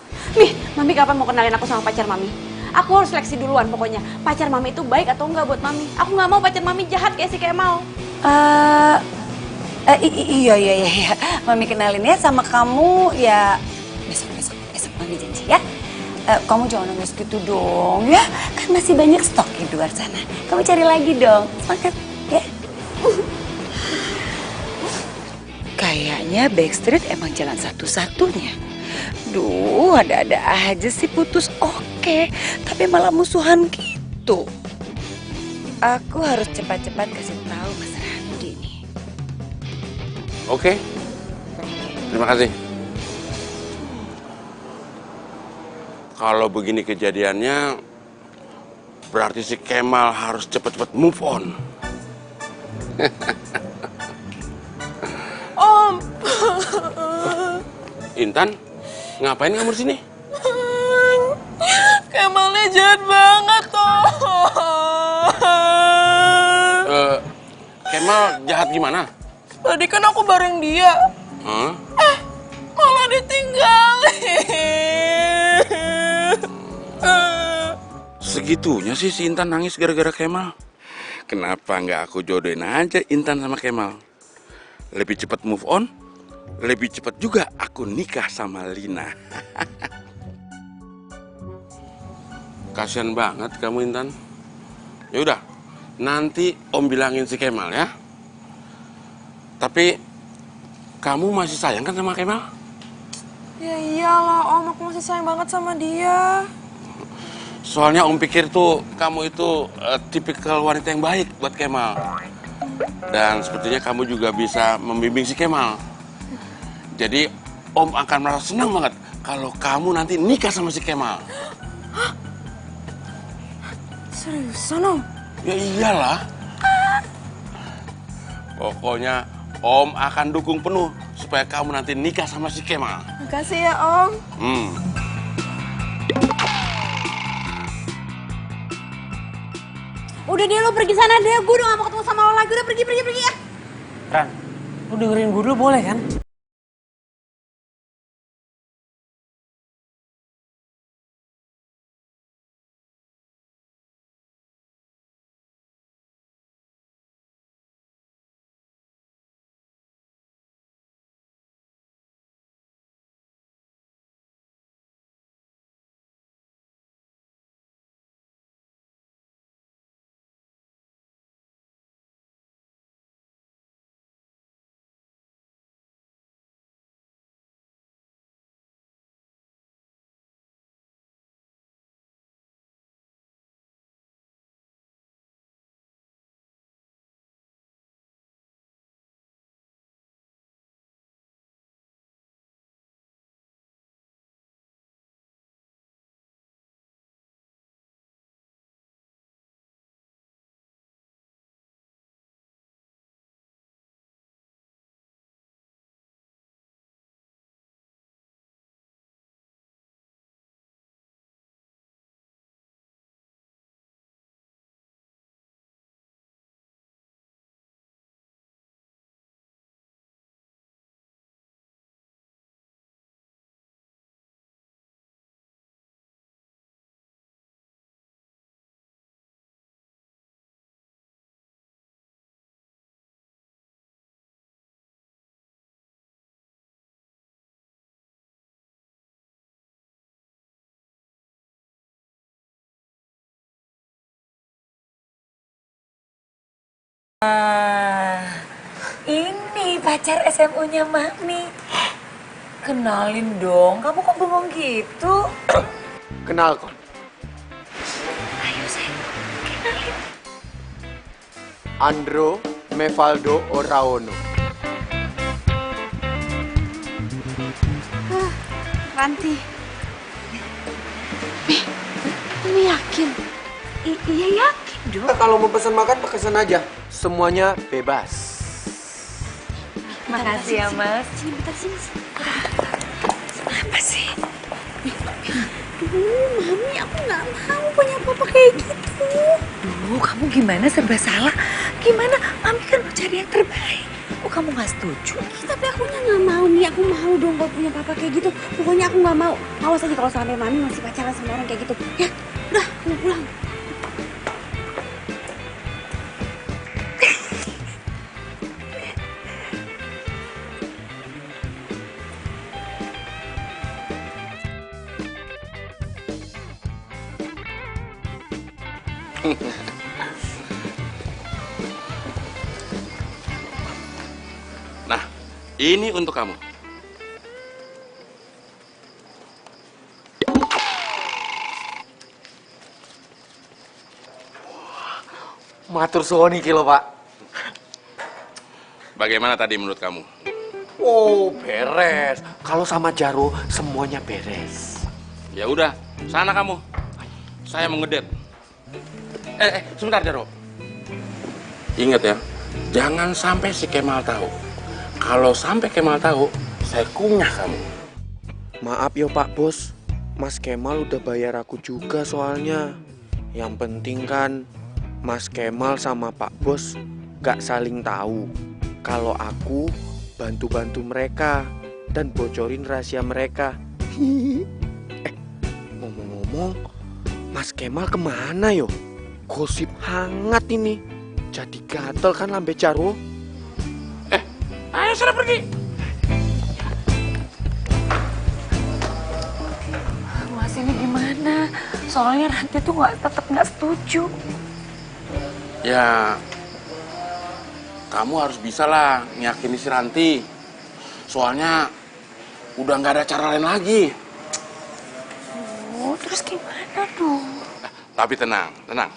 Mami kapan mau kenalin aku sama pacar Mami? Aku harus seleksi duluan pokoknya. Pacar Mami itu baik atau enggak buat Mami? Aku nggak mau pacar Mami jahat kayak si Kemal. Iya. Mami kenalin ya sama kamu ya besok Mami janji ya. Kamu jangan nangis gitu dong ya. Kan masih banyak stok di luar sana. Kamu cari lagi dong. Semangat ya. Kayaknya Backstreet emang jalan satu-satunya. Duh, ada-ada aja sih putus oke, tapi malah musuhan gitu. Aku harus cepat-cepat kasih tahu Mas Randi nih. Oke, terima kasih. Kalau begini kejadiannya, berarti si Kemal harus cepat-cepat move on. Om, Intan, ngapain kamu di sini? Kemalnya jahat banget Om. Kemal jahat gimana? Tadi kan aku bareng dia. Hah? Malah ditinggalin. Segitunya sih si Intan nangis gara-gara Kemal. Kenapa nggak aku jodohin aja Intan sama Kemal? Lebih cepat move on, lebih cepat juga aku nikah sama Lina. Kasian banget kamu Intan. Ya udah, nanti Om bilangin si Kemal ya. Tapi kamu masih sayang kan sama Kemal? Ya iyalah Om, aku masih sayang banget sama dia. Soalnya Om pikir tuh kamu itu tipikal wanita yang baik buat Kemal. Dan sepertinya kamu juga bisa membimbing si Kemal. Jadi Om akan merasa senang banget kalau kamu nanti nikah sama si Kemal. Seriusan Om? Ya iyalah. Pokoknya Om akan dukung penuh supaya kamu nanti nikah sama si Kemal. Makasih ya Om. Udah deh, lo pergi sana deh. Gue udah gak mau ketemu sama lo lagi. Udah pergi ya. Ran, lu dengerin gue dulu boleh kan? Ini pacar SMU-nya Mami. Kenalin dong, kamu kok bengong gitu? Kenal kok. Ayo sayang, kenalin. Andro Mevaldo Oraono. Ranti. Mami yakin? Iya yakin dong. Kalau mau pesan makan, pesan aja. Semuanya bebas. Makasih ya Mas. Sini, bentar sini. Apa sih? Mami, aku nggak mau punya papa kayak gitu. Duh, kamu gimana serba salah? Gimana? Mami kan mau cari yang terbaik. Oh, kamu nggak setuju? Tapi akunya nggak mau nih, aku mau dong kalau punya papa kayak gitu. Pokoknya aku nggak mau. Awas aja kalau sampai Mami masih pacaran sama orang kayak gitu. Ya, udah, aku pulang. Nah, ini untuk kamu. Matur suwun iki lho, Pak. Bagaimana tadi menurut kamu? Oh, beres. Kalau sama Jaro, semuanya beres. Ya udah, sana kamu. Saya mau ngedate. Sebentar Jaro. Ingat ya, jangan sampai si Kemal tahu. Kalau sampai Kemal tahu, saya kunyah kamu. Maaf ya Pak Bos, Mas Kemal udah bayar aku juga soalnya. Yang penting kan Mas Kemal sama Pak Bos gak saling tahu kalau aku bantu-bantu mereka dan bocorin rahasia mereka. Ngomong-ngomong, Mas Kemal kemana yo? Gosip hangat ini. Jadi gatel kan lambe Jaro. Ayo sudah pergi. Mas ini gimana? Soalnya Ranti tuh tetap nggak setuju. Ya, kamu harus bisa lah ngeyakini si Ranti. Soalnya udah nggak ada cara lain lagi. Oh, terus gimana dong? Tapi tenang, tenang.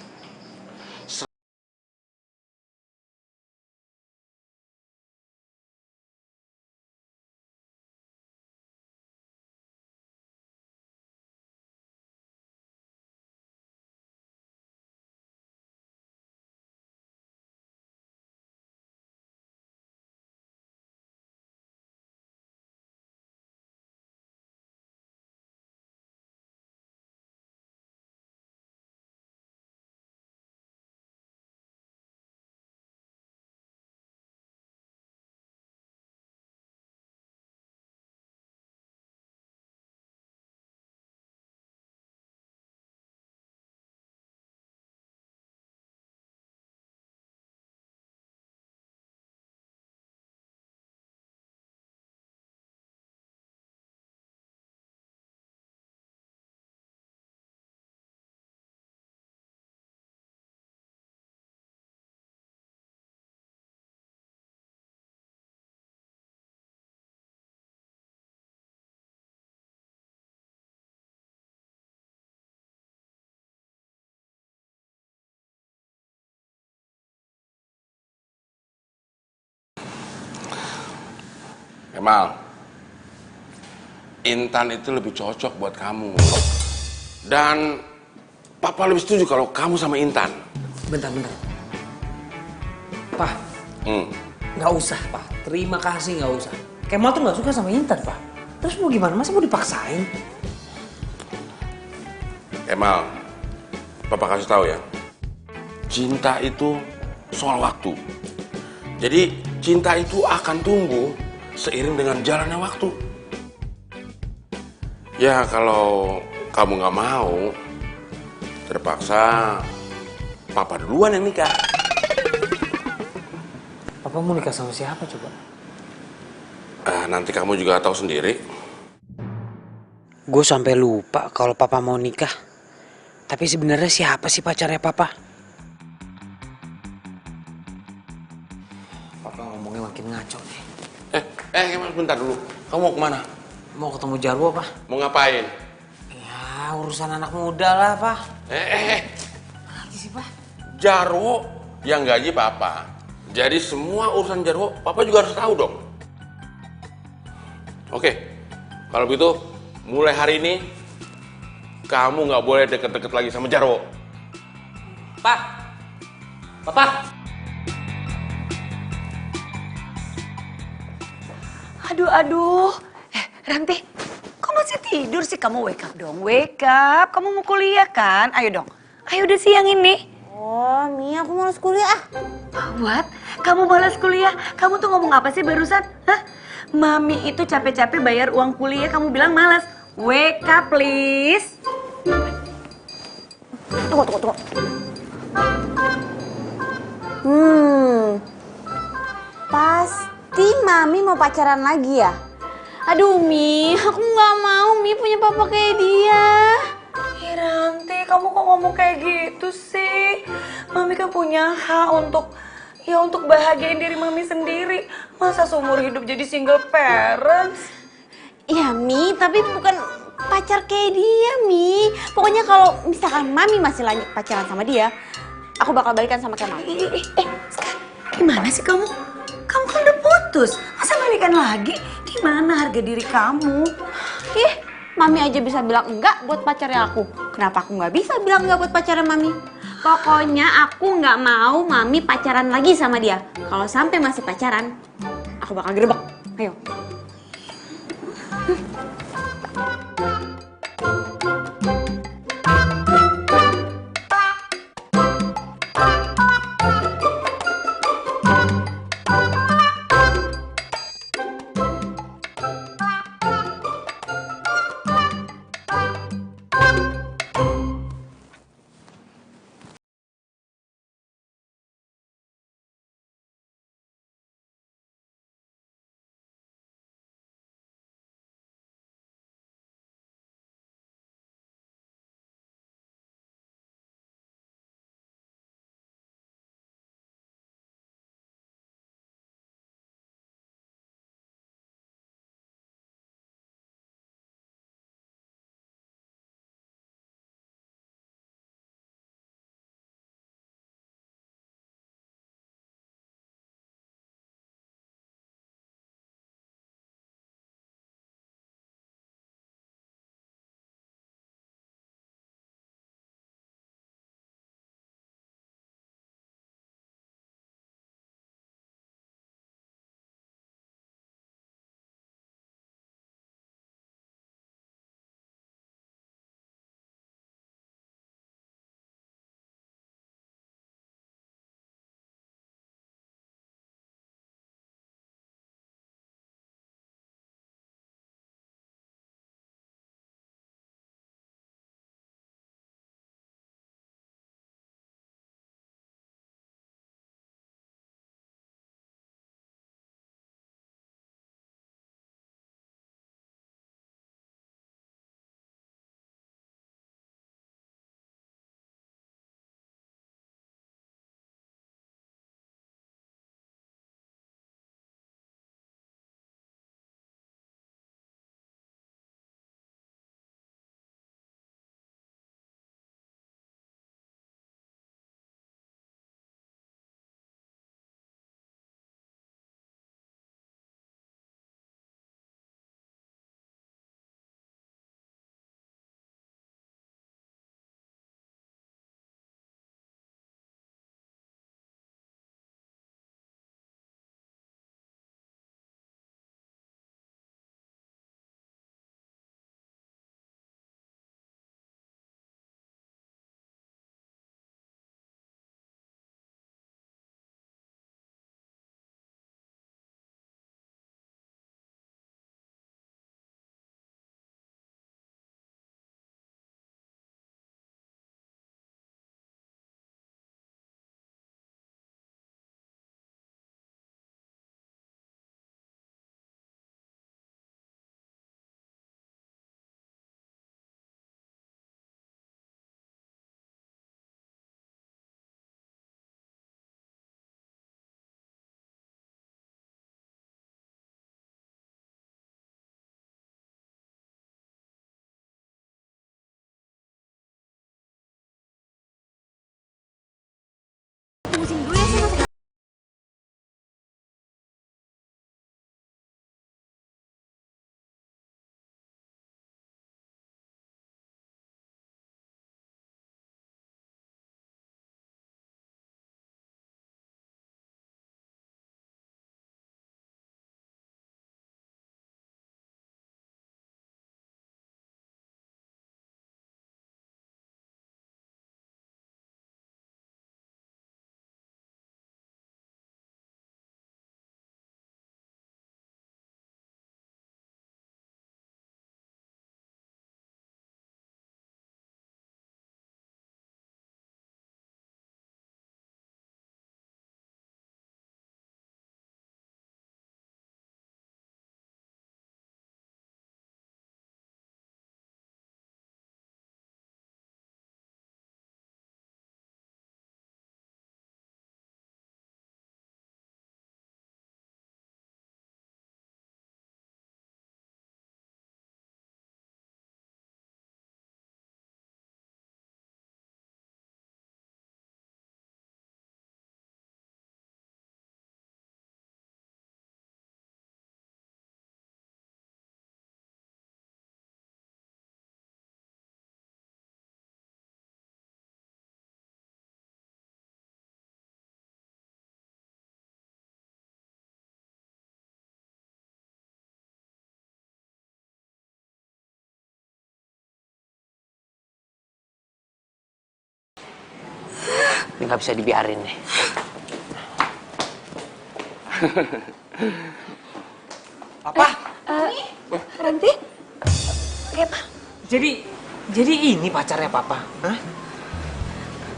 Kemal, Intan itu lebih cocok buat kamu. Dan Papa lebih setuju kalau kamu sama Intan. Bentar. Pak, nggak usah, Pak. Terima kasih, nggak usah. Kemal tuh nggak suka sama Intan, Pak. Terus mau gimana? Masa mau dipaksain? Kemal, Papa kasih tahu ya. Cinta itu soal waktu. Jadi cinta itu akan tumbuh seiring dengan jalannya waktu. Ya kalau kamu nggak mau, terpaksa Papa duluan yang nikah. Papa mau nikah sama siapa coba? Nanti kamu juga tahu sendiri. Gue sampai lupa kalau Papa mau nikah. Tapi sebenarnya siapa sih pacarnya Papa? ngaco nih. Kemal, bentar dulu. Kamu mau kemana? Mau ketemu Jarwo, Pak. Mau ngapain? Ya, urusan anak muda lah, Pak. Lagi sih, Pak. Jarwo yang gaji papa. Jadi semua urusan Jarwo, papa juga harus tahu dong. Oke, kalau begitu mulai hari ini kamu nggak boleh deket-deket lagi sama Jarwo. Pak. Papa. Aduh. Ranti, kok masih tidur sih? Kamu wake up dong, wake up. Kamu mau kuliah kan? Ayo dong. Ayo udah siang ini. Oh, Mi, aku malas kuliah. What? Kamu malas kuliah? Kamu tuh ngomong apa sih barusan? Hah? Mami itu capek-capek bayar uang kuliah, kamu bilang malas. Wake up, please. Tunggu. Pasti Mami mau pacaran lagi ya? Aduh, Mi, aku nggak mau Mi punya papa kayak dia. Ranti, kamu kok ngomong kayak gitu sih? Mami kan punya hak untuk bahagiain diri Mami sendiri. Masa seumur hidup jadi single parents? Ya, Mi, tapi bukan pacar kayak dia, Mi. Pokoknya kalau misalkan Mami masih lanjut pacaran sama dia, aku bakal balikan sama Kemal. Sekarang gimana sih kamu? Kamu kan udah putus. Masa balikan lagi? Di mana harga diri kamu? Mami aja bisa bilang enggak buat pacarnya aku. Kenapa aku nggak bisa bilang enggak buat pacarnya Mami? Pokoknya aku nggak mau Mami pacaran lagi sama dia. Kalau sampai masih pacaran, aku bakal gerebek. Ayo. nggak bisa dibiarin nih. Papa? Ranti? Apa? Jadi ini pacarnya Papa? Hah?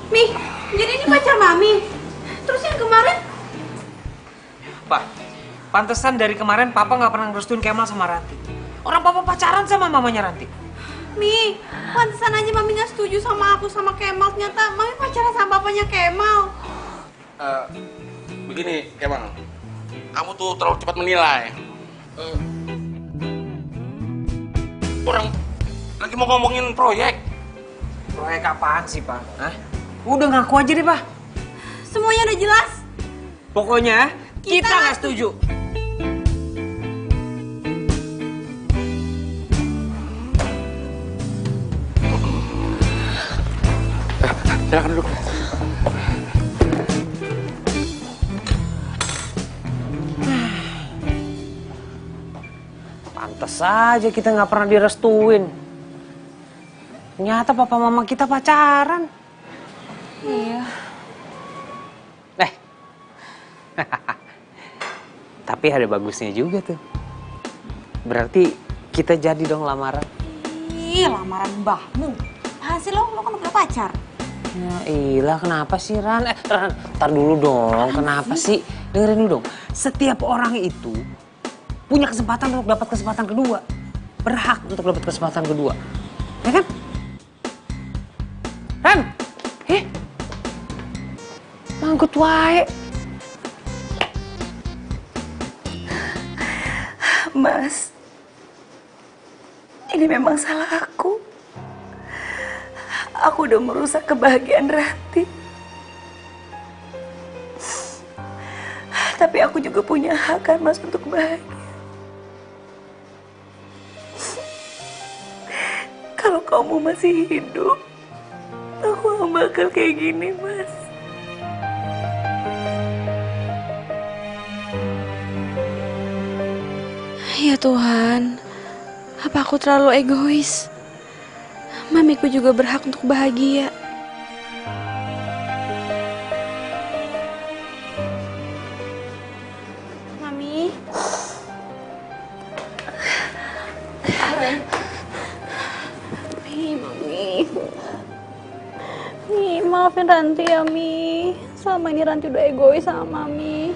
Mi, jadi ini pacar Mami. Terus yang kemarin? Pak, pantesan dari kemarin Papa nggak pernah ngerestuin Kemal sama Ranti. Orang Papa pacaran sama mamanya Ranti. Mi, pantesan aja Mami nggak setuju sama aku sama Kemal. Ternyata Mami pacaran sama papanya Kemal. Begini, Kemal. Kamu tuh terlalu cepat menilai. Orang lagi mau ngomongin proyek. Proyek apaan sih, Pak? Hah? Udah ngaku aja deh, Pak. Semuanya udah jelas. Pokoknya kita nggak setuju. Silakan duduk. Pantes aja kita nggak pernah direstuin. Ternyata papa mama kita pacaran. Iya. Tapi ada bagusnya juga tuh. Berarti kita jadi dong lamaran. Ih, lamaran mbahmu. Apaan sih lo kan udah pacar. Ya ilah, kenapa sih Ran? Ran, ntar dulu dong, kenapa sih? Dengerin dulu dong. Setiap orang itu punya kesempatan untuk dapat kesempatan kedua. Berhak untuk dapat kesempatan kedua. Ya kan? Ran! Manggut wae. Mas, ini memang salah aku. Aku udah merusak kebahagiaan Ranti. Tapi aku juga punya hak kan Mas untuk bahagia. Kalau kamu masih hidup, aku gak bakal kayak gini, Mas. Ya Tuhan, apa aku terlalu egois? Mamiku juga berhak untuk bahagia. Mami. Mi, maafin Ranti ya, Mi. Selama ini Ranti udah egois sama Mami.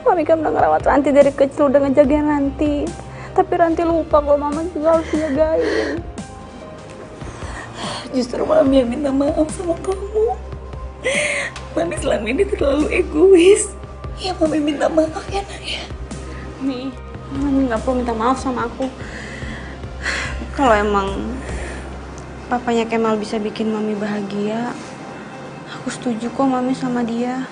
Mami kan udah ngerawat Ranti dari kecil, udah ngejagain Ranti. Tapi Ranti lupa kalau Mama juga harus jagain. Justru Mami yang minta maaf sama kamu. Mami selama ini terlalu egois. Ya Mami minta maaf ya nak ya. Mi, Mami gak perlu minta maaf sama aku. Kalau emang papanya Kemal bisa bikin Mami bahagia, aku setuju kok Mami sama dia.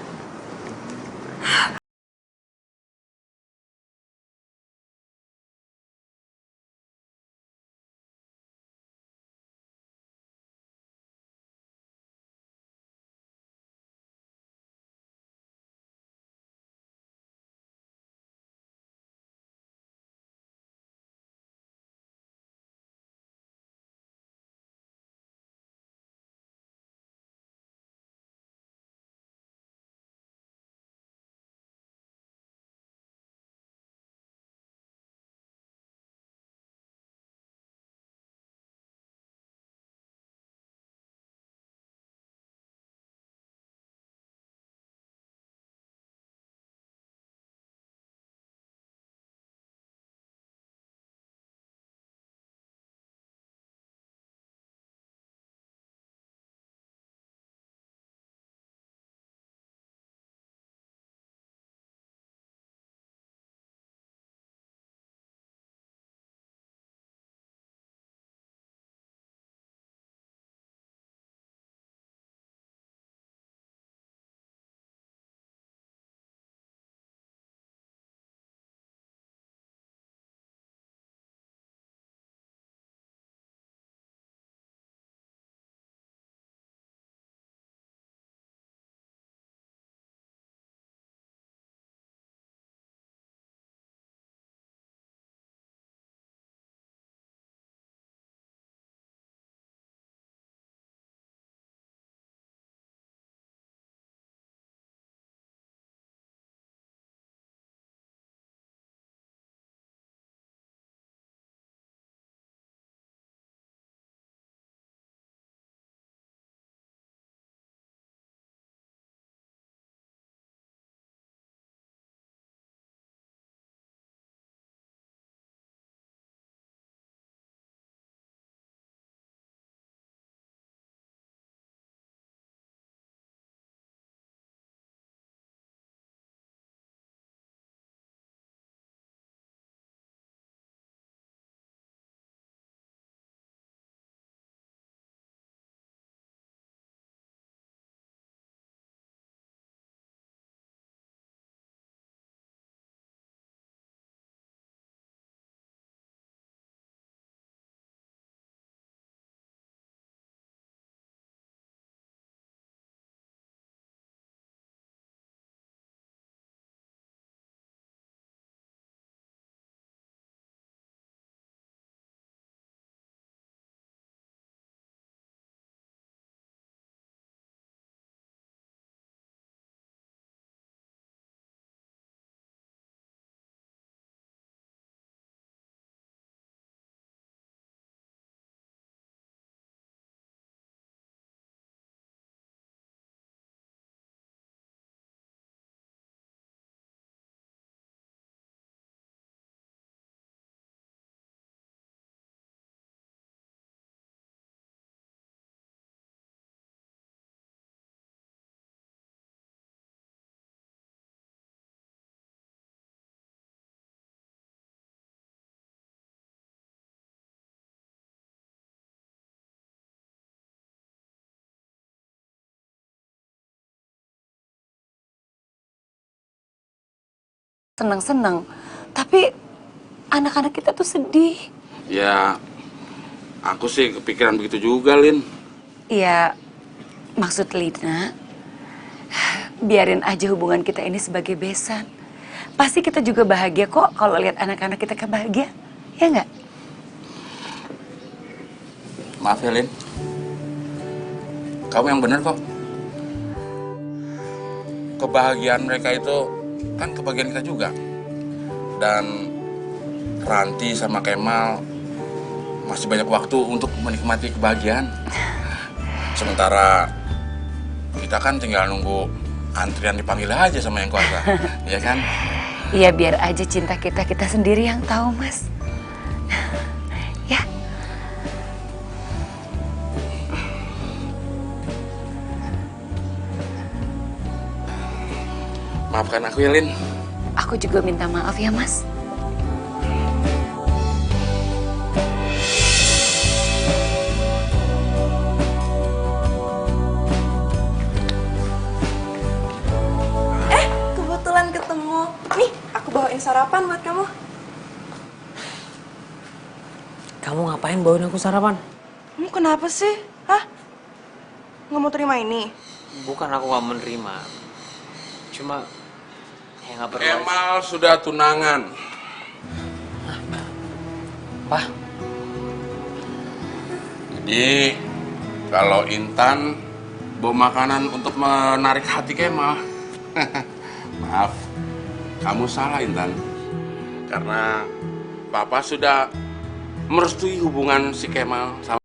senang-senang. Tapi anak-anak kita tuh sedih. Ya, aku sih kepikiran begitu juga, Lin. Iya, maksud Lina, biarin aja hubungan kita ini sebagai besan. Pasti kita juga bahagia kok kalau lihat anak-anak kita kebahagia, ya nggak? Maaf ya, Lin. Kamu yang bener kok. Kebahagiaan mereka itu kan kebahagiaan kita juga. Dan Ranti sama Kemal masih banyak waktu untuk menikmati kebahagiaan. Sementara kita kan tinggal nunggu antrian dipanggil aja sama yang kuasa, ya kan? Iya, biar aja cinta kita sendiri yang tahu, Mas. Ya. Maafkan aku ya, Lin. Aku juga minta maaf ya, Mas. Kebetulan ketemu. Nih, aku bawain sarapan buat kamu. Kamu ngapain bawain aku sarapan? Kamu kenapa sih? Hah? Nggak mau terima ini? Bukan aku gak menerima. Cuma ya nggak perlu. Kemal sudah tunangan. Apa? Jadi kalau Intan bawa makanan untuk menarik hati Kemal, maaf, kamu salah Intan. Karena Papa sudah merestui hubungan si Kemal sama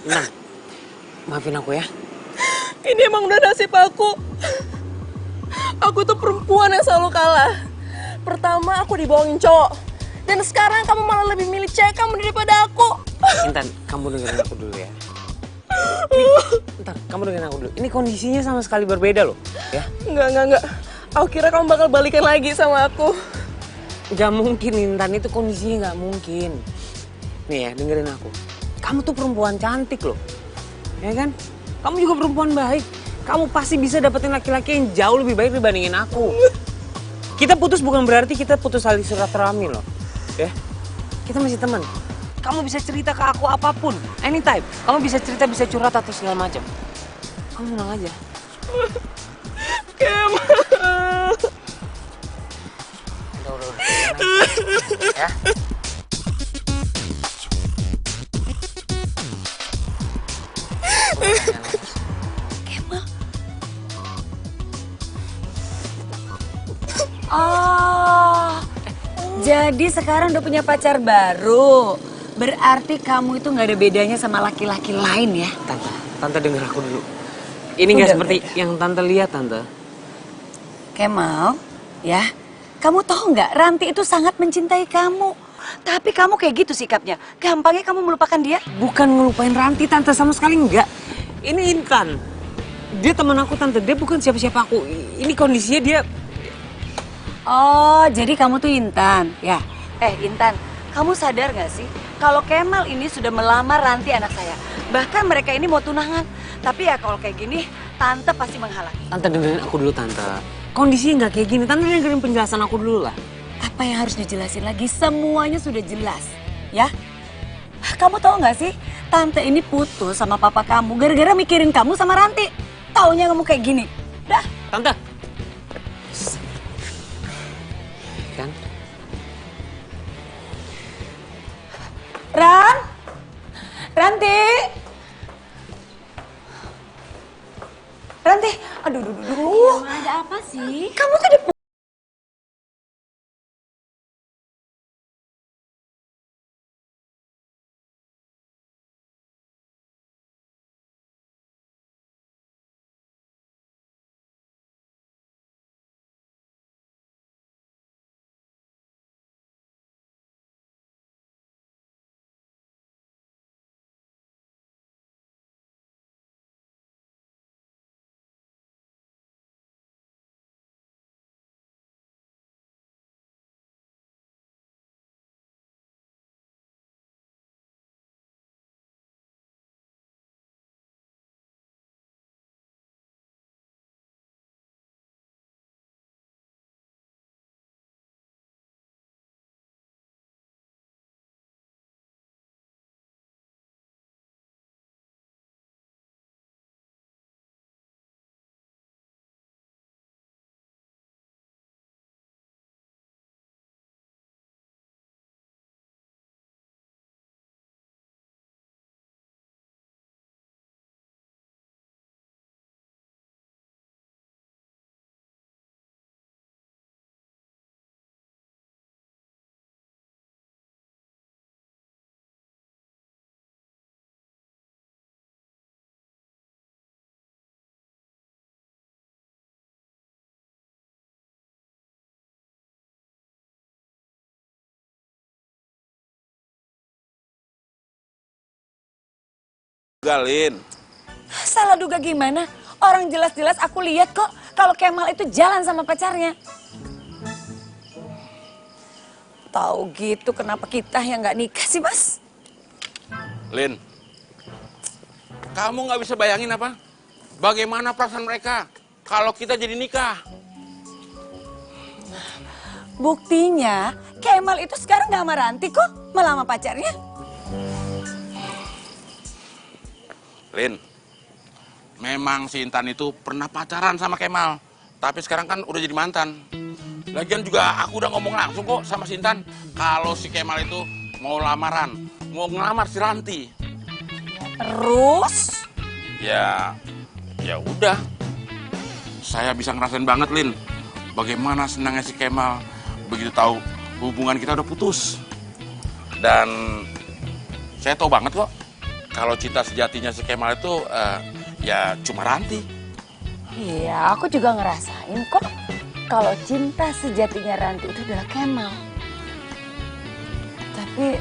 Nah, maafin aku ya. Ini emang udah nasib aku. Aku tuh perempuan yang selalu kalah. Pertama aku dibohongin cowok. Dan sekarang kamu malah lebih milih cewek kamu daripada aku. Intan, kamu dengerin aku dulu ya. Ini, bentar, kamu dengerin aku dulu. Ini kondisinya sama sekali berbeda loh, ya. Enggak. Aku kira kamu bakal balikan lagi sama aku. Gak mungkin Intan, itu kondisinya gak mungkin. Nih ya, dengerin aku. Kamu tuh perempuan cantik loh, ya kan? Kamu juga perempuan baik. Kamu pasti bisa dapetin laki-laki yang jauh lebih baik dibandingin aku. Kita putus bukan berarti kita putus tali silaturahmi loh, ya. Kita masih teman. Kamu bisa cerita ke aku apapun, anytime. Kamu bisa cerita, bisa curhat atau segala macam. Kamu tenang aja. Kemal. Udah. Ya. Kemal. Oh, jadi sekarang udah punya pacar baru. Berarti kamu itu nggak ada bedanya sama laki-laki lain ya? Tante denger aku dulu. Ini nggak seperti yang Tante lihat, Tante. Kemal, ya, kamu tahu nggak Ranti itu sangat mencintai kamu. Tapi kamu kayak gitu sikapnya. Gampangnya kamu melupakan dia. Bukan ngelupain Ranti, Tante, sama sekali enggak. Ini Intan. Dia teman aku, Tante. Dia bukan siapa-siapa aku. Ini kondisinya dia... Oh, jadi kamu tuh Intan, ya? Intan, kamu sadar gak sih kalau Kemal ini sudah melamar Ranti anak saya? Bahkan mereka ini mau tunangan. Tapi ya kalau kayak gini, Tante pasti menghalangi. Tante, dengerin aku dulu, Tante. Kondisinya nggak kayak gini. Tante dengerin penjelasan aku dulu lah. Apa yang harus dijelasin lagi? Semuanya sudah jelas, ya? Kamu tahu nggak sih, Tante ini putus sama papa kamu gara-gara mikirin kamu sama Ranti. Taunya kamu kayak gini. Dah. Tante. Kan? Ranti. Ranti, aduh. Ada apa sih? Kamu tuh Galin. salah duga gimana? Orang jelas-jelas aku lihat kok kalau Kemal itu jalan sama pacarnya. Tahu gitu kenapa kita yang nggak nikah sih, Mas? Lin, kamu nggak bisa bayangin apa? Bagaimana perasaan mereka kalau kita jadi nikah? Buktinya Kemal itu sekarang nggak sama Ranti kok, malah sama pacarnya. Lin, memang si Intan itu pernah pacaran sama Kemal, tapi sekarang kan udah jadi mantan. Lagian juga aku udah ngomong langsung kok sama si Intan kalau si Kemal itu mau lamaran, mau ngelamar si Ranti. Terus? Ya udah. Saya bisa ngerasain banget, Lin, bagaimana senangnya si Kemal begitu tahu hubungan kita udah putus. Dan saya tahu banget kok kalau cinta sejatinya si Kemal itu ya cuma Ranti. Iya, aku juga ngerasain kok kalau cinta sejatinya Ranti itu adalah Kemal. Tapi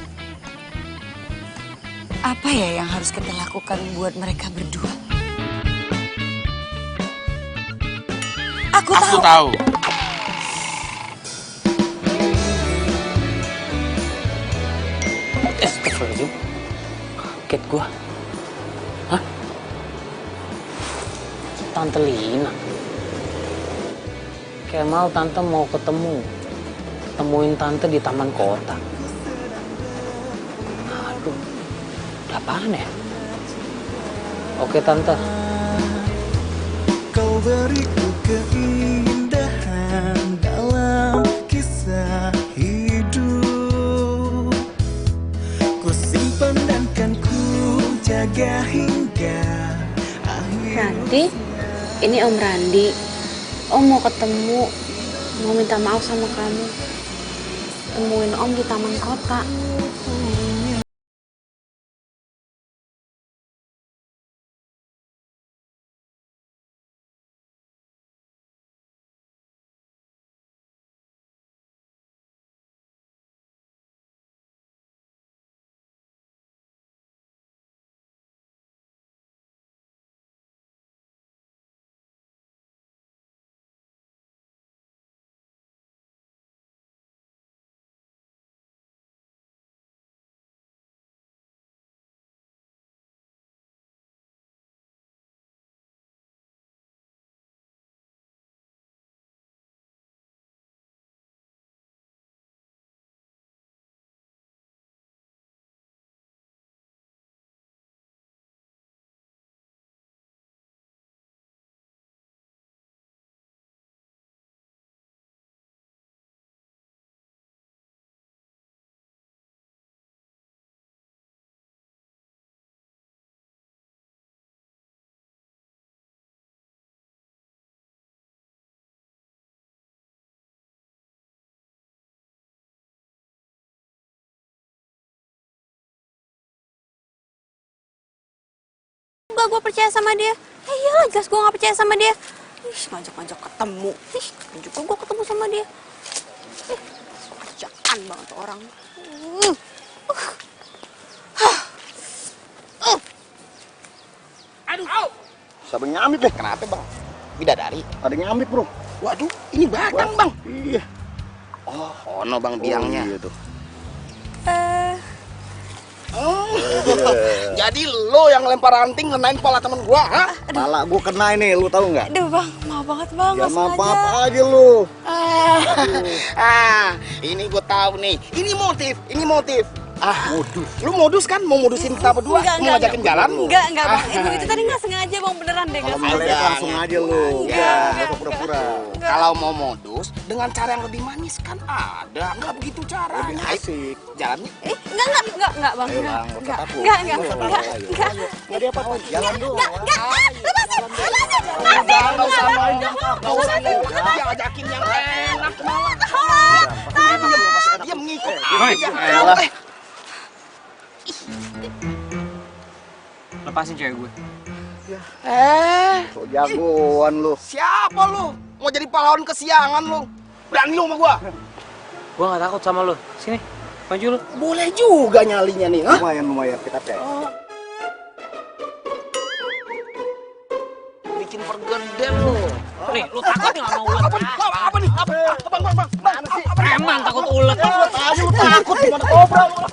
apa ya yang harus kita lakukan buat mereka berdua? Aku tahu. Astagfirullahaladzim. Kaget gua. Hah? Tante Lina. Kemal tante mau ketemuin tante di taman kota. Aduh, ada apaan ya? Oke tante. Kau beriku keindahan dalam kisah hidup. Ku simpan dan kan ku jaga hingga akhir. Ranti, ini Om Randi. Om mau ketemu, mau minta maaf sama kamu. Temuin Om di taman kota. coba gue percaya sama dia? Iyalah jelas gue gak percaya sama dia. Ih, ngajak-ngajak ketemu. Ih, juga gue ketemu sama dia. Ih, ajakan banget tuh orang. Siapa yang nyamit deh? Kenapa bang? Bidadari. Ada yang nyamit bro. Waduh, ini batang bang. Iya. Oh, ono bang biangnya. Iya tuh. Oh, jadi lo yang lempar ranting ngenain pala temen gua, ha? Pala gua kena ini, lu tahu nggak? Aduh bang, maaf banget bang, nggak sengaja. Maaf aja lu. Ini gua tahu nih. Ini motif. Modus. Lu modus kan? Mau modusin kita berdua? Mau ngajakin jalan? Enggak bang. Itu tadi nggak sengaja bang, beneran deh nggak sengaja. Langsung aja lu. Enggak pura-pura. Kalau mau modus dengan cara yang lebih manis kan ada. Enggak begitu caranya. Asik. Jalannya? Enggak bang. Enggak. Enggak ada apa-apa. Jalan dulu. Lepasin. Dia ajakin yang enak malah. Dia mengikut. Lepasin cewek gue. So jagoan lu. Siapa lu? Mau jadi pahlawan kesiangan lu? Berani lu sama gua? Gue gak takut sama lo. Sini, maju lo. Boleh juga nyalinya nih, ha? Lumayan kita teh. Bikin pergedel lu. Nih, lu takut nggak sama ulet? Apa nih? Bang. Emang takut ulet. Ayo lu takut gimana kobra lu?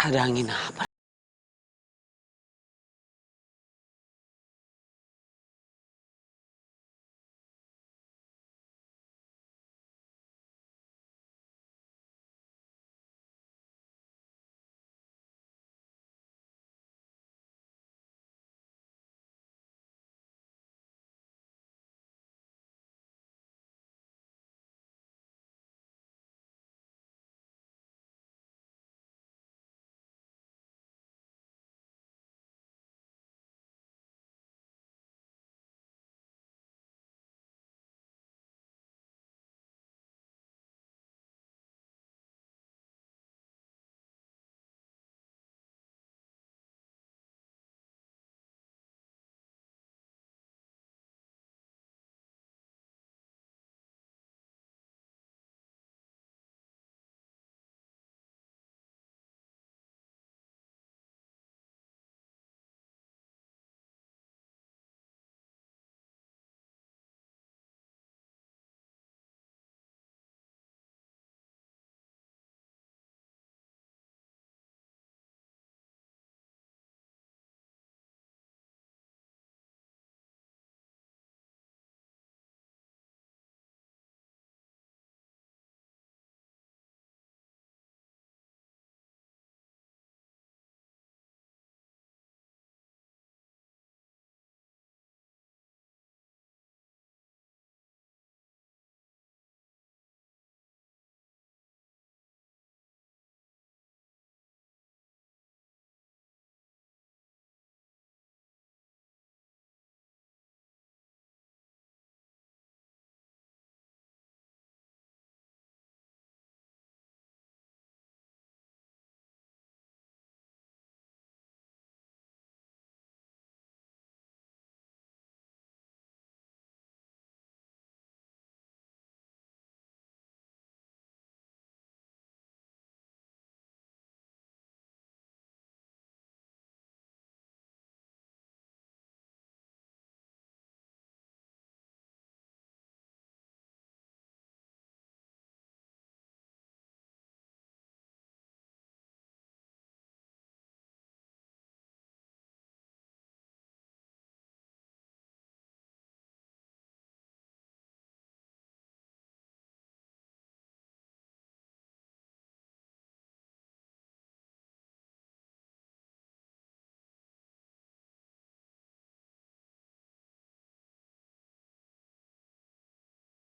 Ada angin apa?